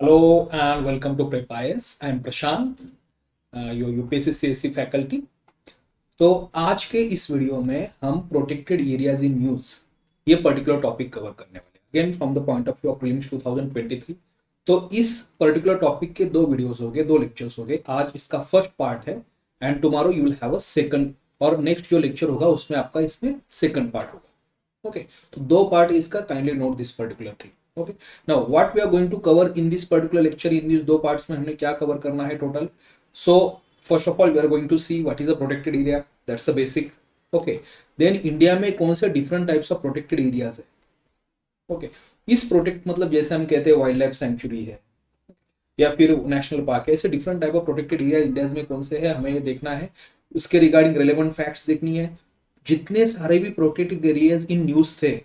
Hello and welcome to Prep IAS. I am Prashant, your UPSC CSC faculty. तो आज के इस video में हम प्रोटेक्टेड एरियाज इन न्यूज ये पर्टिकुलर टॉपिक कवर करने वाले हैं again from the point of view of prelims 2023। तो इस पर्टिकुलर टॉपिक के दो वीडियोस हो गए, दो लेक्चर्स हो गए। आज इसका फर्स्ट पार्ट है and tomorrow you will have a second, और नेक्स्ट जो लेक्चर होगा उसमें आपका इसमें सेकंड पार्ट होगा। ओके, तो दो पार्ट इसका, kindly note this particular thing. Okay, now what we are going to cover in this particular lecture, in this दो पार्ट्स में हमने क्या कवर करना है टोटल। So first of all we are going to see what is a protected area, that's a basic. Okay, then India में कौन से different types of protected areas है। ओके, इस प्रोटेक्ट मतलब जैसे हम कहते हैं वाइल्ड लाइफ सेंचुरी है या फिर नेशनल पार्क है, ऐसे different type of protected area India में कौन से है हमें ये देखना है। उसके रिगार्डिंग रेलेवेंट फैक्ट्स देखनी है। जितने सारे भी प्रोटेक्टेड एरियाज इन न्यूज थे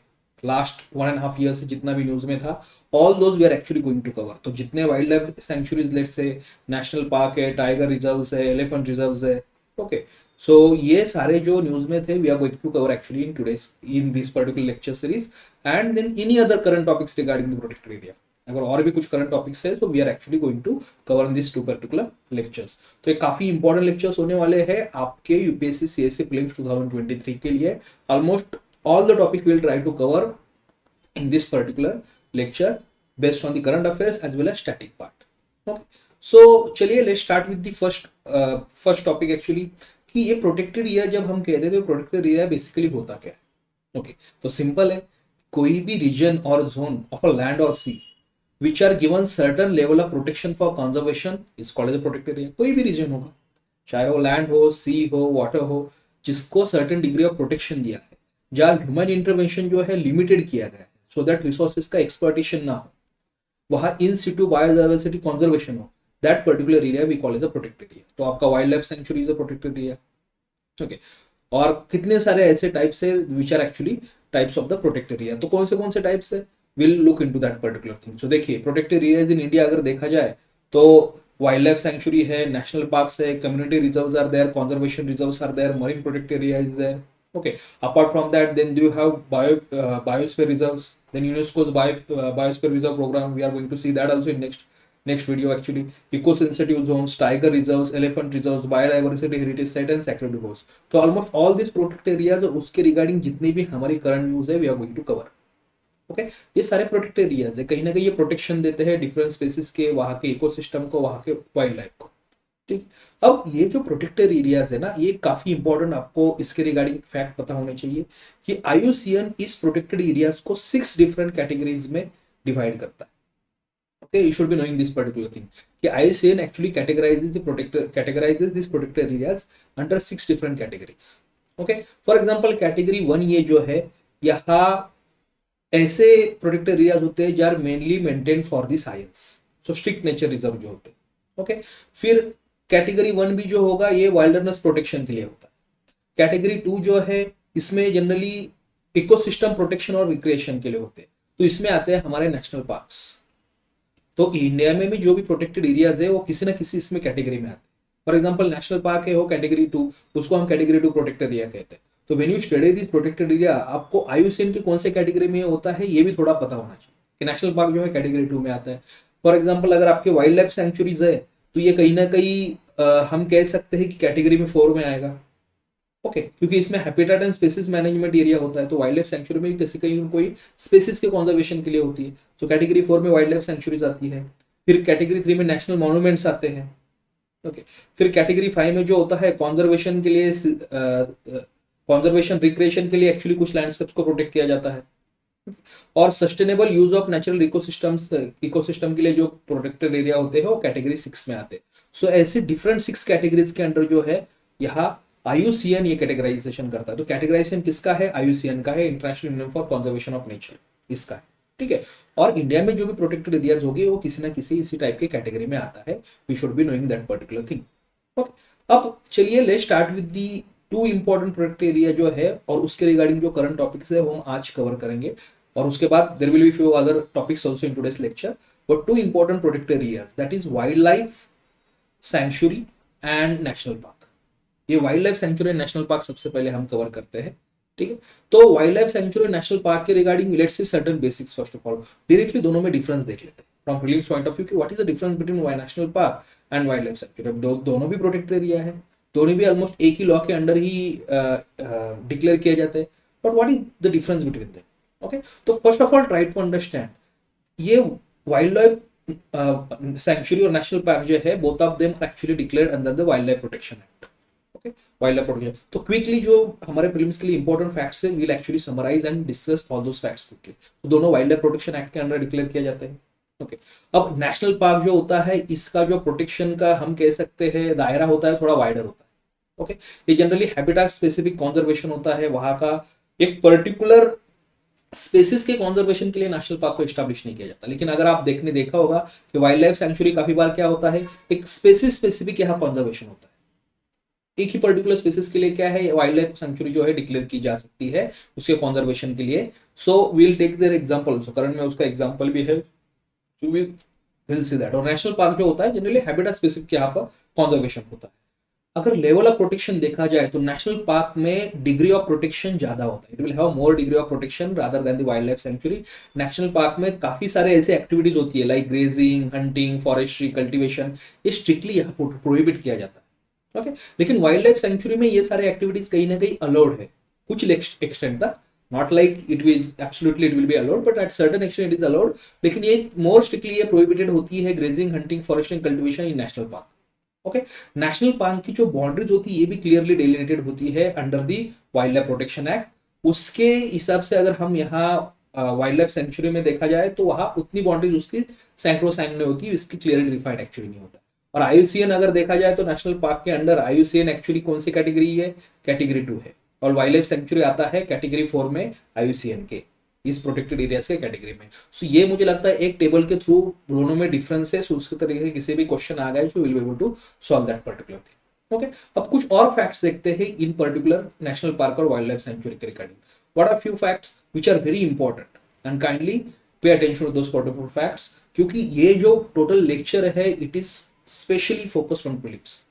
लास्ट 1.5 ईयर से, जितना भी न्यूज में था, all those we are actually going to cover. तो जितने wild life sanctuaries, let's say national park है, टाइगर रिजर्व्स है, एलिफेंट रिजर्व्स है, ओके, सो ये सारे जो न्यूज में थे we are going to cover actually in today's in this particular lecture series. And then any other current topics regarding the protected area, अगर और भी कुछ करंट टॉपिक्स है तो we are actually going to cover in this two particular lectures. तो ये काफी important lectures होने वाले हैं आपके यूपीएससी सीएससी प्रीलिम्स 2023 के लिए। Almost all the topic we'll try to cover in this particular lecture based on the current affairs as well as static part. Okay, so चलिए let's start with the first topic actually, कि ये protected area जब हम कहते हैं तो protected area basically होता क्या है। ओके, तो सिंपल है, कोई भी रीजन और जोन ऑफ अ लैंड और sea which are given certain level of protection for conservation is called as a protected area. कोई भी रीजन होगा, चाहे वो लैंड हो, सी हो, वाटर हो, जिसको सर्टेन डिग्री ऑफ प्रोटेक्शन दिया है, जहाँ ह्यूमन इंटरवेंशन जो है लिमिटेड किया गया है सो दैट रिसोर्सेज का एक्सप्लॉइटेशन ना हो, वहां इन सिटू बायोडाइवर्सिटी कंजर्वेशन हो, that particular area we call as a protected area. तो आपका wild life sanctuary is a protected area. Okay, और कितने सारे ऐसे टाइप्स है which are actually types of the protected area. तो कौन से टाइप्स है, will look into that particular thing. So देखिए, प्रोटेक्टेड एरियाज इन इंडिया अगर देखा जाए तो वाइल्ड लाइफ सेंचुरी है, नेशनल पार्क्स है, community reserves are there, conservation reserves are there, marine protected area is there. Okay, apart from that, then do you have biosphere reserves, then UNESCO's biosphere reserve program, we are going to see that also in next video actually. Eco sensitive zones, tiger reserves, elephant reserves, biodiversity heritage site and sacred groves. तो almost all these protected areas और उसके regarding जितनी भी हमारी current news है we are going to cover. Okay, ये सारे protected areas है, कहीं ना कहीं ये प्रोटेक्शन देते हैं डिफरेंट स्पेसिस के, वहाँ के इकोसिस्टम को, वहाँ के वाइल्ड लाइफ को। ठीक, अब ये जो प्रोटेक्टेड एरियाज है ना, ये काफी इंपॉर्टेंट, आपको इसके रिगार्डिंग फैक्ट पता होने चाहिए कि आईयूसीएन इस प्रोटेक्टेड एरियाज को 6 डिफरेंट कैटेगरीज में डिवाइड करता है। Okay, you should be knowing this particular thing कि IUCN actually categorises this protected areas under 6 different categories. Okay, for example category 1 ये जो है, यहाँ ऐसे प्रोटेक्टेड एरियाज होते हैं जहाँ mainly maintain for the science, so strict nature reserve जो होते हैं। ओके, फिर कैटेगरी 1 भी जो होगा ये वाइल्डरनेस प्रोटेक्शन के लिए होता है। कैटेगरी 2 जो है, इसमें जनरली इकोसिस्टम प्रोटेक्शन और रिक्रिएशन के लिए होते हैं। तो इसमें आते हैं हमारे नेशनल पार्क्स। तो इंडिया में भी जो भी प्रोटेक्टेड एरियाज है वो किसी ना किसी इसमें कैटेगरी में आते हैं। फॉर एग्जाम्पल नेशनल पार्क है वो कैटेगरी 2, उसको हम कैटेगरी 2 प्रोटेक्टेड एरिया कहते हैं। तो when you study this protected area, आपको आईयूसीएन के कौन से कैटेगरी में होता है ये भी थोड़ा पता होना चाहिए कि नेशनल पार्क जो है कैटेगरी 2 में आता है। फॉर एग्जाम्पल अगर आपके वाइल्ड लाइफ सेंचुरीज है तो ये कहीं ना कहीं हम कह सकते हैं कि कैटेगरी में 4 में आएगा। ओके, क्योंकि इसमें habitat and species management area होता है, तो वाइल्ड लाइफ सेंचुरी में किसी कहीं कोई स्पेसिस के कंजर्वेशन के लिए होती है। तो कैटेगरी 4 में वाइल्ड लाइफ सेंचुरीज आती है। फिर कैटेगरी 3 में नेशनल मॉन्यूमेंट्स आते हैं। ओके, फिर कैटेगरी 5 में जो होता है कॉन्जर्वेशन के लिए, कॉन्जर्वेशन रिक्रिएशन के लिए एक्चुअली कुछ लैंडस्केप्स को प्रोटेक्ट किया जाता है। और sustainable use of natural ecosystem के लिए जो प्रोटेक्टेड एरिया होते हैं वो कैटेगरी 6 में आते हैं। सो ऐसे डिफरेंट 6 कैटेगरीज के अंडर जो है यहाँ आईयूसीएन ये कैटेगराइजेशन करता है। तो कैटेगराइजेशन किसका है, आईयूसीएन का है, international union for conservation of nature, इसका है। ठीक है, और इंडिया में जो भी प्रोटेक्टेड एरियाज होगी वो किसी ना किसी इसी टाइप के कैटेगरी में आता है। We should be knowing that particular thing. Okay, अब चलिए let's start with the 2 important protected area जो है, और उसके रिगार्डिंग जो करंट टॉपिक्स है वो हम आज कवर करेंगे। और उसके बाद there will be few other topics also in today's lecture, but 2 important protected areas, that is wild life sanctuary and national park. ये wild life sanctuary and national park सबसे पहले हम कवर करते हैं। ठीक है, तो wild life sanctuary national park के regarding let's see certain basics. First of all directly दोनों में डिफरेंस देख लेते हैं। From prelims point of view कि what is the difference between national park and wild life sanctuary. दोनों भी protected area है, दोनों भी ऑलमोस्ट एक ही लॉ के अंडर ही डिक्लेयर किया जाता है, but what is the difference between them. Okay, तो first of all try to understand ये वाइल्ड लाइफ सेंचुरी और नेशनल पार्क जो है, both of them actually declared under the wild life protection act. Okay, wild life protection. तो quickly जो हमारे prelims के लिए इंपॉर्टेंट फैक्ट्स है, we'll actually summarise and discuss all those facts quickly. तो दोनों वाइल्ड लाइफ प्रोटेक्शन एक्ट के under declare किया जाता है। ओके, अब नेशनल पार्क जो होता है, इसका जो प्रोटेक्शन का हम कह सकते हैं दायरा होता है, थोड़ा वाइडर होता है। ओके, ये जनरली हैबिटेट स्पेसिफिक कंजर्वेशन होता है, वहां का एक पर्टिकुलर स्पेसिस के कंजर्वेशन के लिए नेशनल पार्क को एस्टैब्लिश नहीं किया जाता। लेकिन अगर आप देखा होगा कि वाइल्ड लाइफ सेंचुरी काफी बार क्या होता है, एक स्पेसिस स्पेसिफिक यहाँ कंजर्वेशन होता है, एक ही पर्टिकुलर स्पेसिस के लिए क्या है वाइल्ड लाइफ सेंचुरी जो है डिक्लेयर की जा सकती है उसके कंजर्वेशन के लिए। So we'll take their example, so current में उसका एग्जांपल भी है, सो विल सी दैट। और नेशनल पार्क जो होता है जनरली हैबिटेट स्पेसिफिक यहाँ पर कंजर्वेशन होता है। अगर लेवल ऑफ प्रोटेक्शन देखा जाए तो नेशनल पार्क में डिग्री ऑफ प्रोटेक्शन ज्यादा होता है, it will have more degree of protection rather than the wild life sanctuary. National park में काफी सारे ऐसे एक्टिविटीज होती है like grazing, hunting, forestry, cultivation, ये स्ट्रिक्टली यहाँ प्रोहिबिट किया जाता है। ओके, लेकिन वाइल्ड लाइफ सेंचुरी में ये सारे एक्टिविटीज कहीं ना कहीं अलाउड है कुछ एक्सटेंट तक, not like it is absolutely it will be allowed, but at certain extent it is allowed. लेकिन ये मोर स्ट्रिक्टली ये प्रोहिबिटेड होती है grazing, hunting, foresting, cultivation in national park. Okay, national park की जो बाउंड्रीज होती है ये भी क्लियरली डेलिनेटेड होती है under the wild life protection act. उसके हिसाब से अगर हम यहाँ वाइल्ड लाइफ सेंचुरी में देखा जाए तो वहां उतनी बाउंड्रीज उसकी सैंक्रोसाइन नहीं होती, इसकी क्लियरली डिफाइंड एक्चुअली नहीं होता। और आईयूसीएन अगर देखा जाए तो नेशनल पार्क के अंडर आईयूसीएन एक्चुअली कौन सी कैटेगरी है, कैटेगरी 2 है, और वाइल्ड लाइफ सेंचुरी आता है कैटेगरी 4 में आईयूसीएन के इस प्रोटेक्टेड एरियाज के कैटेगरी में। सो ये मुझे लगता है एक टेबल के थ्रू दोनों में डिफरेंस है, सो उसके तरीके से किसी भी क्वेश्चन आ गए so we'll be able to solve that particular thing. Okay, अब कुछ और फैक्ट्स देखते हैं इन पर्टिकुलर नेशनल पार्क और वाइल्ड लाइफ सेंचुरी के regarding. What are few facts which are very important and kindly pay attention to those particular facts, क्योंकि ये जो टोटल लेक्चर है it is specially focused on prelims.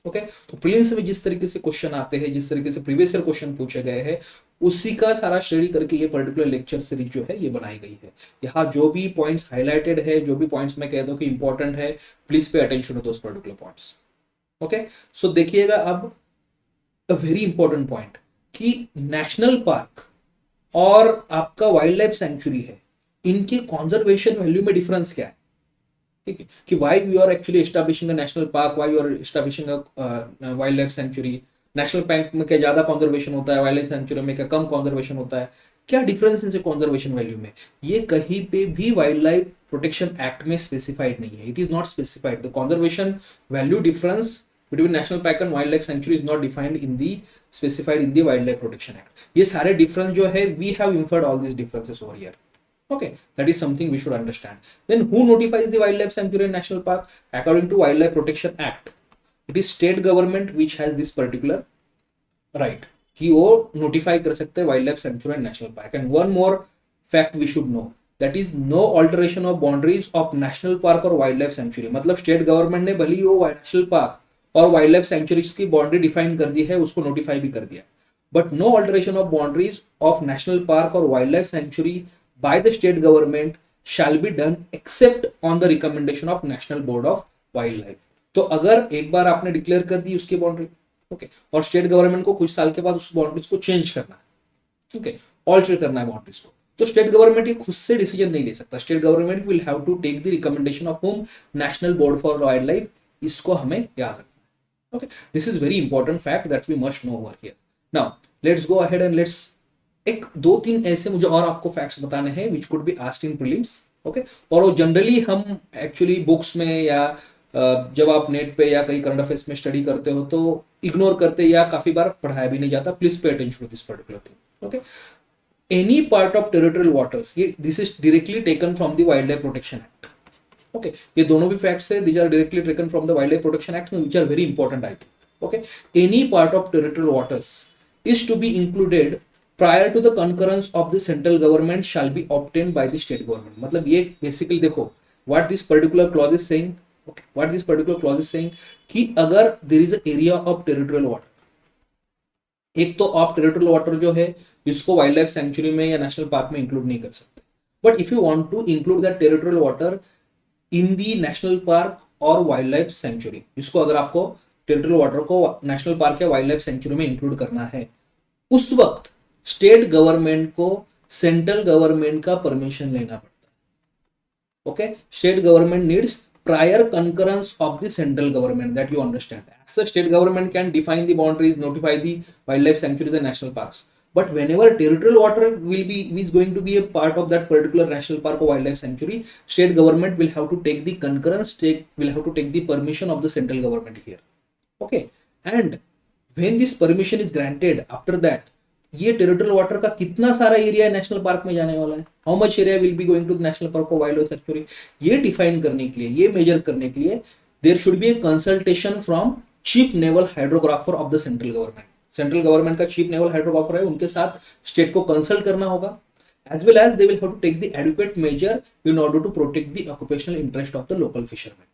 Okay, तो prelims में जिस तरीके से क्वेश्चन आते हैं, जिस तरीके से प्रीवियस ईयर क्वेश्चन पूछे गए हैं, उसी का सारा स्टडी करके ये पर्टिकुलर लेक्चर सीरीज जो है ये बनाई गई है। यहाँ जो भी पॉइंट्स हाईलाइटेड है, जो भी पॉइंट्स मैं कह दूं कि इंपॉर्टेंट है, please pay attention to those particular points. Okay, so देखिएगा अब अ वेरी इंपॉर्टेंट पॉइंट कि नेशनल पार्क और आपका वाइल्ड लाइफ सेंचुरी है, इनके कॉन्जर्वेशन वैल्यू में डिफरेंस क्या है। ठीक है, कि why you are actually establishing a national park, why you are establishing a wildlife sanctuary, national park में क्या ज्यादा कंजर्वेशन होता है, वाइल्ड लाइफ सेंचुरी में क्या कम कंजर्वेशन होता है, क्या डिफरेंस इनसे कंजर्वेशन वैल्यू में, ये कहीं पे भी वाइल्ड लाइफ प्रोटेक्शन एक्ट में स्पेसिफाइड नहीं है, it is not specified. The conservation value difference between national park and wild life sanctuary is not defined in the specified in the wild life protection act. ये सारे difference जो है we have inferred all this differences over here. Okay, that is something we should understand. Then who notifies the wildlife sanctuary and national park? According to Wildlife Protection Act, it is state government which has this particular right कि वो notify कर सकते हैं wildlife sanctuary and national park. And one more fact we should know, that is no alteration of boundaries of national park or wildlife sanctuary. मतलब state government ने भली वो national park और wildlife sanctuaries की boundary define कर दी है, उसको notify भी कर दिया, but no alteration of boundaries of national park or wildlife sanctuary by the state government shall be done except on the recommendation of National Board of Wildlife. तो अगर एक बार आपने डिक्लेयर कर दी उसकी बाउंड्री, ओके, और स्टेट गवर्नमेंट को कुछ साल के बाद उस बाउंड्रीज को चेंज करना है, ओके, ऑल्टर करना है बाउंड्रीज को, तो स्टेट गवर्नमेंट ये खुद से डिसीजन नहीं ले सकता। State government will have to take the recommendation of home, national board for wild life. इसको हमें याद रखना है। Okay, this is very important fact that we must know over here. Now let's go ahead and let's एक दो तीन ऐसे मुझे और आपको फैक्ट्स बताने हैं which could be asked in prelims. Okay, और वो जनरली हम एक्चुअली बुक्स में या जब आप नेट पे या कहीं करंट अफेयर्स में स्टडी करते हो तो इग्नोर करते या काफी बार पढ़ाया भी नहीं जाता। Please pay attention to this particular thing. Okay, any part of territorial waters, ये this is directly taken from the wild life protection act. Okay, ये दोनों भी फैक्ट्स है, these are directly taken from the wild life protection act which are very important I think. Okay, any part of territorial waters is to be included prior to the concurrence of the central government shall be obtained by the state government। मतलब ये basically देखो what this particular clause is saying, okay, what this particular clause is saying कि अगर there is a area of territorial water, एक तो of territorial water जो है इसको वाइल्ड लाइफ सेंचुरी में या नेशनल पार्क में इंक्लूड नहीं कर सकते, but if you want to include that territorial water in the national park और वाइल्ड लाइफ सेंचुरी, इसको अगर आपको टेरिटोरियल वाटर को नेशनल पार्क या वाइल्ड लाइफ सेंचुरी में इंक्लूड करना है, उस वक्त स्टेट गवर्नमेंट को सेंट्रल गवर्नमेंट का परमिशन लेना पड़ता है। Okay, state government needs prior concurrence of the central government, that you understand. As such, state government can define the boundaries, notify the wildlife sanctuaries and national parks, but whenever territorial water is going to be a part of that particular national park or wildlife sanctuary, state government will have to take the concurrence, will have to take the permission of the central government here. Okay, and when this permission is granted, after that ये territorial water का कितना सारा area national park में जाने वाला है, how much area will be going to national park और wild life sanctuary, ये डिफाइन करने के लिए, ये मेजर करने के लिए there should be a consultation from chief naval hydrographer of the central government. Central government का चीफ नेवल हाइड्रोग्राफर है, उनके साथ स्टेट को कंसल्ट करना होगा, as well as they will have to take the adequate measure in order to protect the occupational interest of the local fishermen.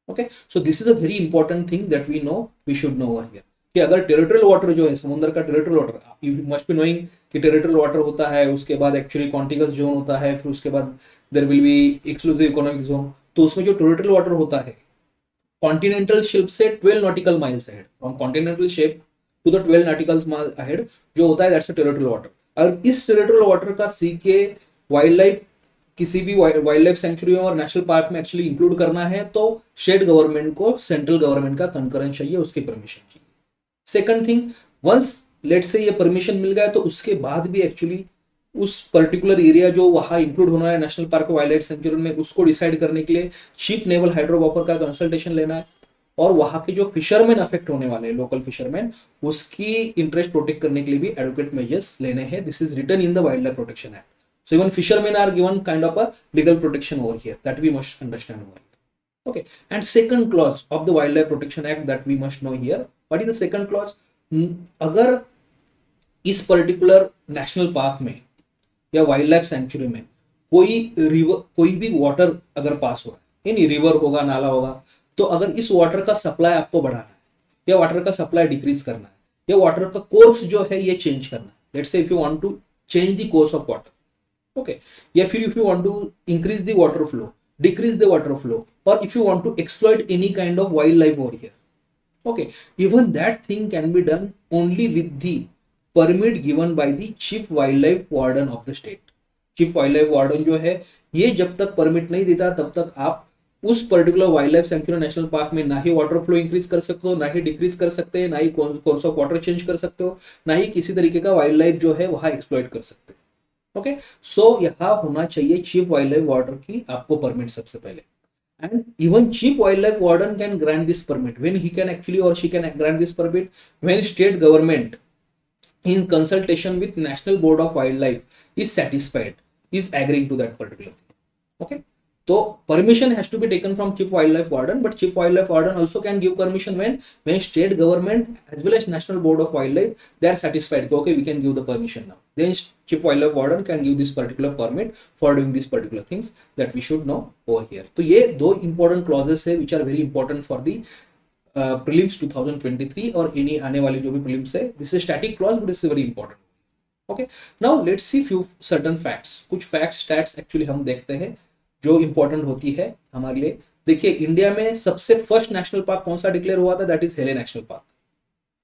Okay, so this is a very important thing that we know, we should know over here, कि अगर territorial water जो है, समुद्र का territorial water, you must be knowing कि territorial water होता है, उसके बाद एक्चुअली कॉन्टिगस जोन होता है, फिर उसके बाद there will be exclusive economic zone. तो उसमें जो टेरिटोरियल वाटर होता है कॉन्टिनेंटल शेल्फ से 12 nautical miles ahead, from continental shelf to the 12 nautical mile ahead जो होता है, दैट्स अ टेरिटोरियल वाटर। अगर इस टेरिटोरियल वाटर का सी के वाइल्ड लाइफ, किसी भी वाइल्ड लाइफ सेंचुरी और नेशनल पार्क में एक्चुअली इंक्लूड करना है, तो स्टेट गवर्नमेंट को सेंट्रल गवर्नमेंट का कंकरेंस चाहिए, उसकी परमिशन चाहिए। Second thing, once let's say ये परमिशन मिल गया, तो उसके बाद भी एक्चुअली उस पर्टिकुलर एरिया जो वहां इंक्लूड होना है national park wild life sanctuary में, उसको डिसाइड करने के लिए चीफ नेवल हाइड्रोग्राफर का कंसल्टेशन लेना है, और वहां के जो फिशरमैन अफेक्ट होने वाले हैं, लोकल फिशरमैन, उसकी इंटरेस्ट प्रोटेक्ट करने के लिए भी एडुकेट मेजर्स लेने हैं। This is written in the wild life protection act. So even fishermen are given kind of a legal protection over here, that we must understand over here. Okay, and second clause of the Wildlife Protection Act that we must know here. What is the second clause? अगर इस particular national park में या wild life sanctuary में कोई river, कोई भी water अगर पास हो रहा है, यानी रिवर होगा, नाला होगा, तो अगर इस वाटर का सप्लाई आपको बढ़ाना है, या वाटर का सप्लाई डिक्रीज करना है, या वाटर का कोर्स जो है ये चेंज करना है, let's say if you want to change the course of water, okay, या फिर if you want to increase the water flow, decrease the water flow, or if you want to exploit any kind of wildlife over here, okay, even that thing can be done only with the permit given by the chief wildlife warden of the state. chief wildlife warden जो है, ये जब तक permit नहीं देता तब तक आप उस particular wild life sanctuary national park में ना ही वाटर फ्लो इंक्रीज कर सकते हो, ना ही डिक्रीज कर सकते हैं, ना ही कोर्स ऑफ वाटर चेंज कर सकते हो, ना ही किसी तरीके का वाइल्ड लाइफ जो है वहां एक्सप्लॉइट कर सकते हो। ओके, सो यहाँ होना चाहिए चीफ वाइल्ड लाइफ वार्डन की आपको परमिट सबसे पहले, and even chief wildlife warden can grant this permit when he can actually और she can grant this permit when state government in consultation with National Board of Wildlife is satisfied, is agreeing to that particular thing. Okay, so permission has to be taken from chief wildlife warden, but chief wildlife warden also can give permission when state government as well as National Board of Wildlife they are satisfied, okay, we can give the permission now, then chief wildlife warden can give this particular permit for doing these particular things that we should know over here. तो ये दो important clauses है which are very important for the prelims 2023 और any आने वाली जो भी prelims है, this is static clause but it's very important. Okay, now let's see few certain facts, कुछ फैक्ट्स स्टैट्स एक्चुअली हम देखते हैं जो इंपॉर्टेंट होती है हमारे लिए। देखिए, इंडिया में सबसे फर्स्ट नेशनल पार्क कौन सा डिक्लेयर हुआ था, दैट इज हेले नेशनल पार्क,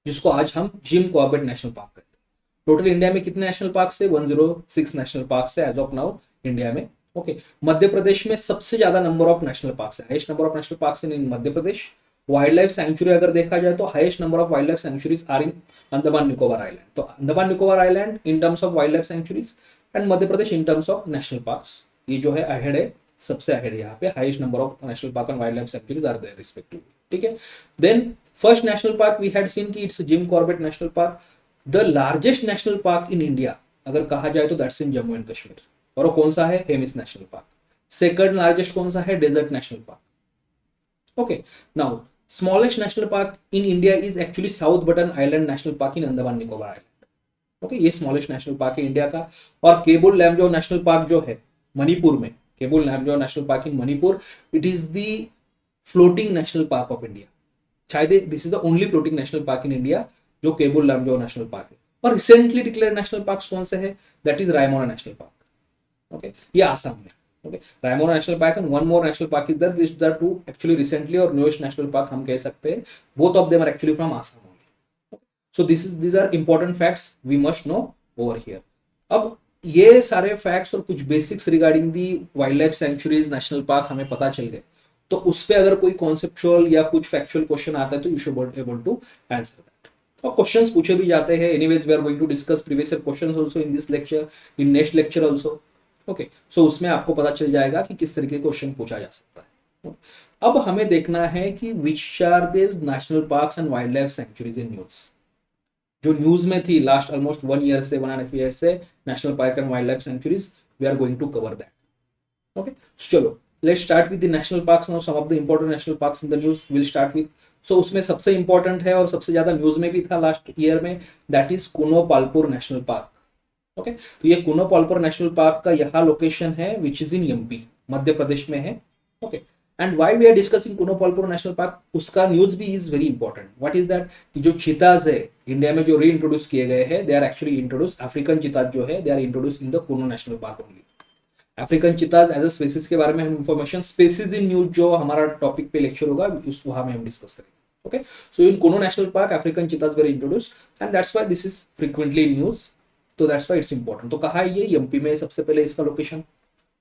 जिसको आज हम जिम कॉर्बेट नेशनल पार्क कहते हैं। टोटल इंडिया में कितने नेशनल पार्क है, 106 नेशनल पार्क है एज ऑफ नाउ इंडिया में। ओके, मध्य प्रदेश में सबसे ज्यादा नंबर ऑफ नेशनल पार्क है, highest number of national park in Madhya Pradesh. Wild life sanctuary अगर देखा जाए तो highest number of wild life sanctuaries are in Andaman Nicobar island, तो Andaman Nicobar island in terms of wild life sanctuaries and Madhya Pradesh in terms of national parks, ये जो है ahead है, सबसे अहेड यहाँ पे, highest number of national park and wild life sanctuaries are there respectively. ठीक है, then first national park we had seen कि it's Jim Corbett national park. The largest national park in India अगर कहा जाए तो that's in Jammu and Kashmir, और वो कौन सा है, Hemis national park. Second largest कौन सा है, desert national park. Okay, now smallest national park in India is actually South Button Island National Park in Andaman Nicobar island. Okay, ये स्मॉलेस्ट नेशनल पार्क है इंडिया का। और केबुल लैमजो नेशनल पार्क जो है मणिपुर में, Keibul Lamjao national park in Manipur, it is the floating national park of India. शायद this is the only floating national park in India जो Keibul Lamjao national park है। और रिसेंटली डिक्लेयर नेशनल पार्क कौन से है, that is Raimona national park. Okay, ये आसाम में। Okay, Raimora National Park and one more national park is there. These are two actually recently or newest national park हम कह सकते हैं. Both of them are actually from Assam only. Okay. So these are important facts we must know over here. अब ये सारे facts और कुछ basics regarding the wild life sanctuaries national park हमें पता चल गए, तो उस पे अगर कोई कॉन्सेप्चुअल या कुछ फैक्चुअल क्वेश्चन आता है तो you should be able to answer that. और क्वेश्चंस पूछे भी जाते हैं. Anyways we are going to discuss previous year questions also in this lecture, in next lecture also. Okay, so उसमें आपको पता चल जाएगा कि किस तरीके के क्वेश्चन पूछा जा सकता है. Okay. अब हमें देखना है कि which are the national parks and wild life sanctuaries in news. जो न्यूज में थी लास्ट ऑलमोस्ट 1 ईयर से 1.5 ईयर से, national park and wild life sanctuaries, we are going to cover that. Okay, चलो let's start with the national parks now. Some of the important national parks in the news will start with. So उसमें सबसे important है और सबसे ज्यादा news में भी था लास्ट ईयर में, that is Kuno Palpur national park. Okay, तो ये कुनो पालपुर नेशनल पार्क का यहाँ लोकेशन है विच इज इन एमपी, मध्य प्रदेश में है. Okay, and why we are discussing Kuno Palpur national park, उसका न्यूज भी is very important. What is that कि जो चीताज है इंडिया में जो री इंट्रोड्यूस किए गए हैं, they are actually introduce, African cheetahs जो है they are introduce in the Kuno national park only. African cheetahs as a species के बारे में हम इंफॉर्मेशन स्पेसिस इन न्यूज जो हमारा टॉपिक पे लेक्चर होगा उस वहां में हम डिस्कस करेंगे. Okay, so in Kuno national park African cheetahs were introduce and that's why this is frequently in news, तो दैट्स व्हाई इट्स इंपॉर्टेंट. तो कहा है ये एमपी में सबसे पहले इसका लोकेशन.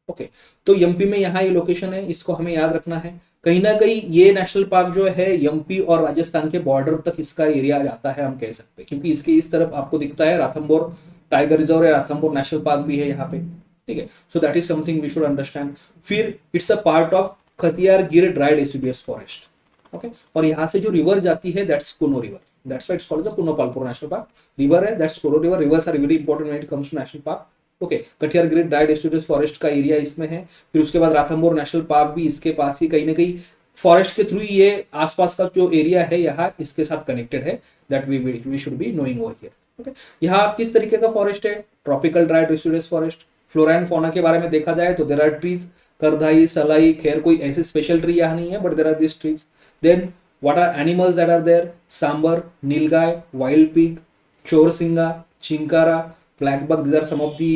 ओके, तो एमपी में यहाँ ये लोकेशन है, इसको हमें याद रखना है. कहीं ना कहीं ये नेशनल पार्क जो है एमपी और राजस्थान के बॉर्डर तक इसका एरिया जाता है हम कह सकते हैं, क्योंकि इसके इस तरफ आपको दिखता है राथम्बोर टाइगर रिजर्व या राथम्बोर नेशनल पार्क भी है यहाँ पे. ठीक है, so that is something we should understand. फिर it's a part of Khatiyar Gir dry deciduous forest. Okay, और यहाँ से जो रिवर जाती है that's Kuno river, that's why it's called the Kuno Palpur national park. River है that's Kuno river. Rivers are very important when it comes to national park. Okay, कटिहार great dry deciduous forest का area इसमें है. फिर उसके बाद राथम्बोर नेशनल पार्क भी इसके पास ही कहीं ना कहीं फॉरेस्ट के थ्रू ये आसपास का जो एरिया है यहाँ इसके साथ कनेक्टेड है, that we should be knowing over here. Okay, यहाँ किस तरीके का फॉरेस्ट है, tropical dry deciduous forest. Flora and fauna के बारे में देखा जाए तो देयर आर ट्रीज, करधाई, सलाई, खैर कोई ऐसे स्पेशल ट्री यहाँ नहीं है, but there are this trees. Then what are animals that are there, sambar, nilgai, wild pig, चोरसिंगा, chinkara, blackbuck, these are some of the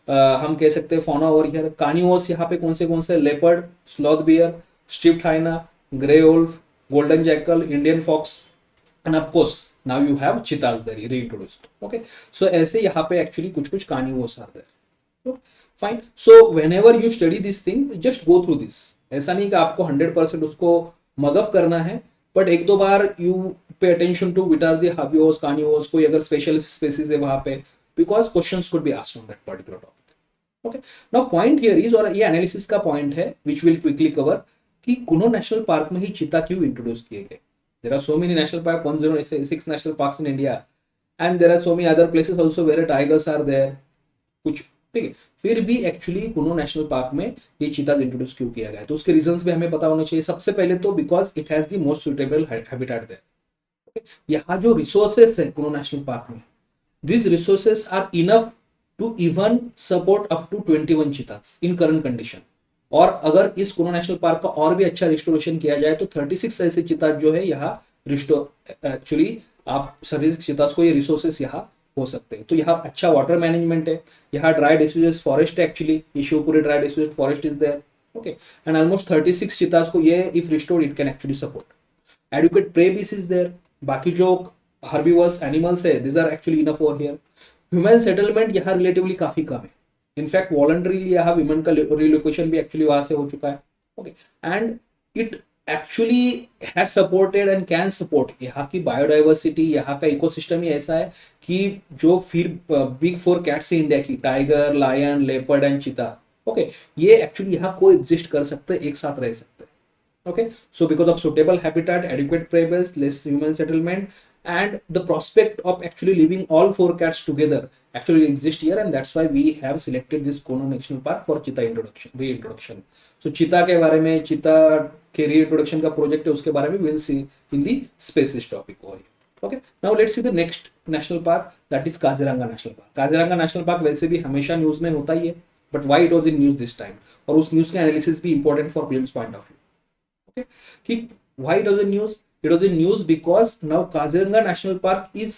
हम कह सकते हैं फौना ओवर हियर. कार्निवोरस यहाँ पे कौन से leopard, sloth bear, striped hyena, grey wolf, golden jackal, Indian fox and of course now you have cheetahs there reintroduced. Okay, so ऐसे यहाँ पे एक्चुअली कुछ carnivorous are there. Fine, so whenever you study this things just go through this. ऐसा नहीं कि आपको 100% उसको mug up करना है, बट एक दो बार you pay attention to what are the herbivores, carnivores, कोई अगर स्पेशल स्पेसीज है वहां पे, because questions could be asked on that particular topic. Okay, now point here is, और ये एनालिसिस का पॉइंट है विच विल क्विकली कवर, कि कुनो नेशनल पार्क में ही चीता क्यों इंट्रोड्यूस किए गए. There are so many national park, 106 national parks in India, and there are so many other places also where tigers are there कुछ. ठीक है, फिर भी एक्चुअली कुनो नेशनल पार्क में ये चीताज इंट्रोड्यूस क्यों किया गया है, तो उसके रीजंस भी हमें पता होने चाहिए. सबसे पहले तो because it has the most suitable habitat there. Okay, यहाँ जो रिसोर्सेस है कुनो नेशनल पार्क में, these resources are enough to even support up to 21 चीताज in current condition. और अगर इस कुनो नेशनल पार्क का और भी अच्छा रिस्टोरेशन किया जाए तो 36 ऐसे चीताज जो है यहाँ रिस्टोर एक्चुअली आप 36 चीताज को ये रिसोर्सेस यहाँ हो सकते हैं. तो यहाँ अच्छा वाटर मैनेजमेंट है, यहाँ ड्राई डेसिडुअस फॉरेस्ट है, एक्चुअली ये Shivpuri dry deciduous forest is there. Okay, and almost 36 cheetahs को ये if restored it can actually support. Adequate prey base is there. बाकी जो हर्बीवर्स एनिमल्स है this are actually enough over here. Human settlement यहाँ relatively काफी कम है. In fact voluntarily यहाँ विमेन का रिलोकेशन भी एक्चुअली वहां से हो चुका है. Okay, and it actually has supported and can support. यहाँ की बायोडाइवर्सिटी, यहाँ का इकोसिस्टम ही ऐसा है कि जो फिर बिग 4 कैट्स है इंडिया की, टाइगर, लायन, लेपर्ड एंड चीता, ओके, ये एक्चुअली यहाँ को एग्जिस्ट कर सकते हैं, एक साथ रह सकते हैं. Okay, so because of suitable habitat, adequate prey base, less human settlement, and the prospect of actually living all 4 cats together actually exist here, and that's why we have selected this Kuno National Park for cheetah reintroduction. So cheetah के बारे में, cheetah के reintroduction का project है, उसके बारे में we'll see in the species topic over here. Okay, now let's see the next national park, that is Kaziranga National Park. Kaziranga National Park वैसे भी हमेशा न्यूज में होता ही है, but why it was in news this time, और उस news का analysis भी important for prelims point of view. Okay, why it was in news? It was in news because now Kaziranga National Park is